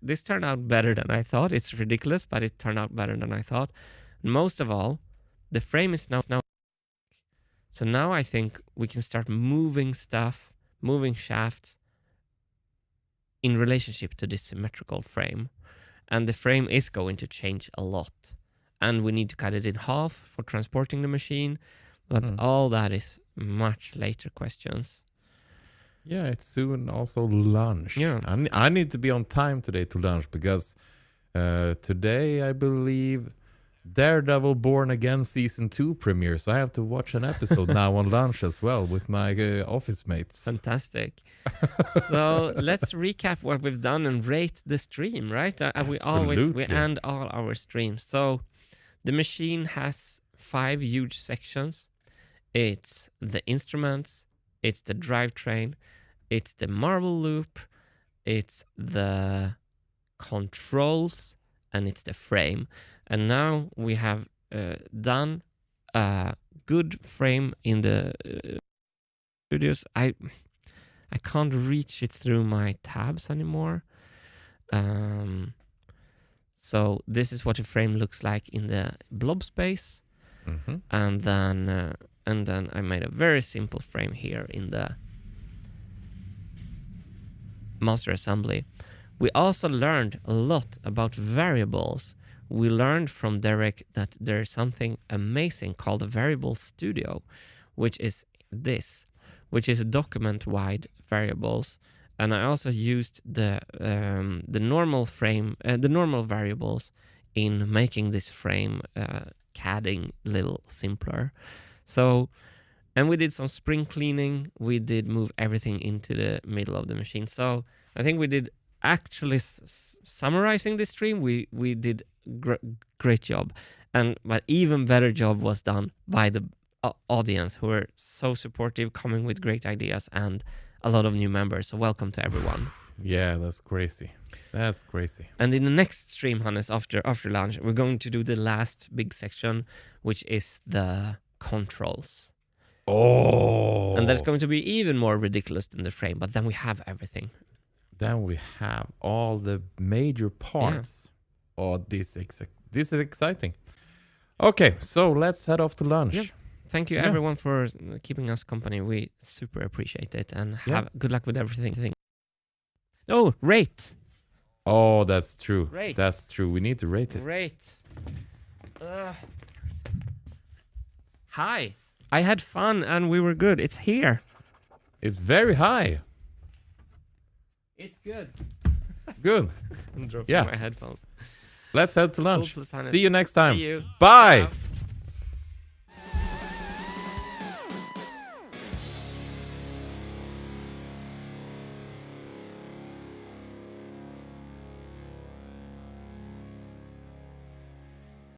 this turned out better than I thought. It's ridiculous, but it turned out better than I thought. And most of all, the frame is now. So now I think we can start moving stuff, moving shafts in relationship to this symmetrical frame. And the frame is going to change a lot. And we need to cut it in half for transporting the machine. But all that is much later questions. Yeah, it's soon also lunch. Yeah. I need to be on time today to lunch because today I believe Daredevil Born Again Season 2 premiere. So I have to watch an episode now on lunch as well with my office mates. Fantastic. So let's recap what we've done and rate the stream, right? We end all our streams. So the machine has 5 huge sections. It's the instruments, it's the drivetrain, it's the marble loop, it's the controls, and it's the frame. And now we have done a good frame in the studios. I can't reach it through my tabs anymore. So this is what a frame looks like in the blob space. Mm-hmm. And then I made a very simple frame here in the master assembly. We also learned a lot about variables. We learned from Derek that there's something amazing called a variable studio, which is a document-wide variables. And I also used the normal frame, the normal variables in making this frame CADing a little simpler. So, and we did some spring cleaning. We did move everything into the middle of the machine. So I think we did actually summarizing this stream. We did great job, but even better job was done by the audience who were so supportive, coming with great ideas and a lot of new members. So welcome to everyone. Yeah, that's crazy. That's crazy. And in the next stream, Hannes, after lunch, we're going to do the last big section, which is the controls. Oh! And that's going to be even more ridiculous than the frame, but then we have everything. Then we have all the major parts. Yeah. Oh, this is exciting. Okay, so let's head off to lunch. Yeah. Thank you, everyone, for keeping us company. We super appreciate it, and have good luck with everything. Oh, rate. Oh, that's true. Rate. That's true. We need to rate it. Rate. Hi. I had fun, and we were good. It's here. It's very high. It's good. Good. I'm dropping my headphones. Let's head to lunch. Cool, see you next time. See you. Bye. Ciao.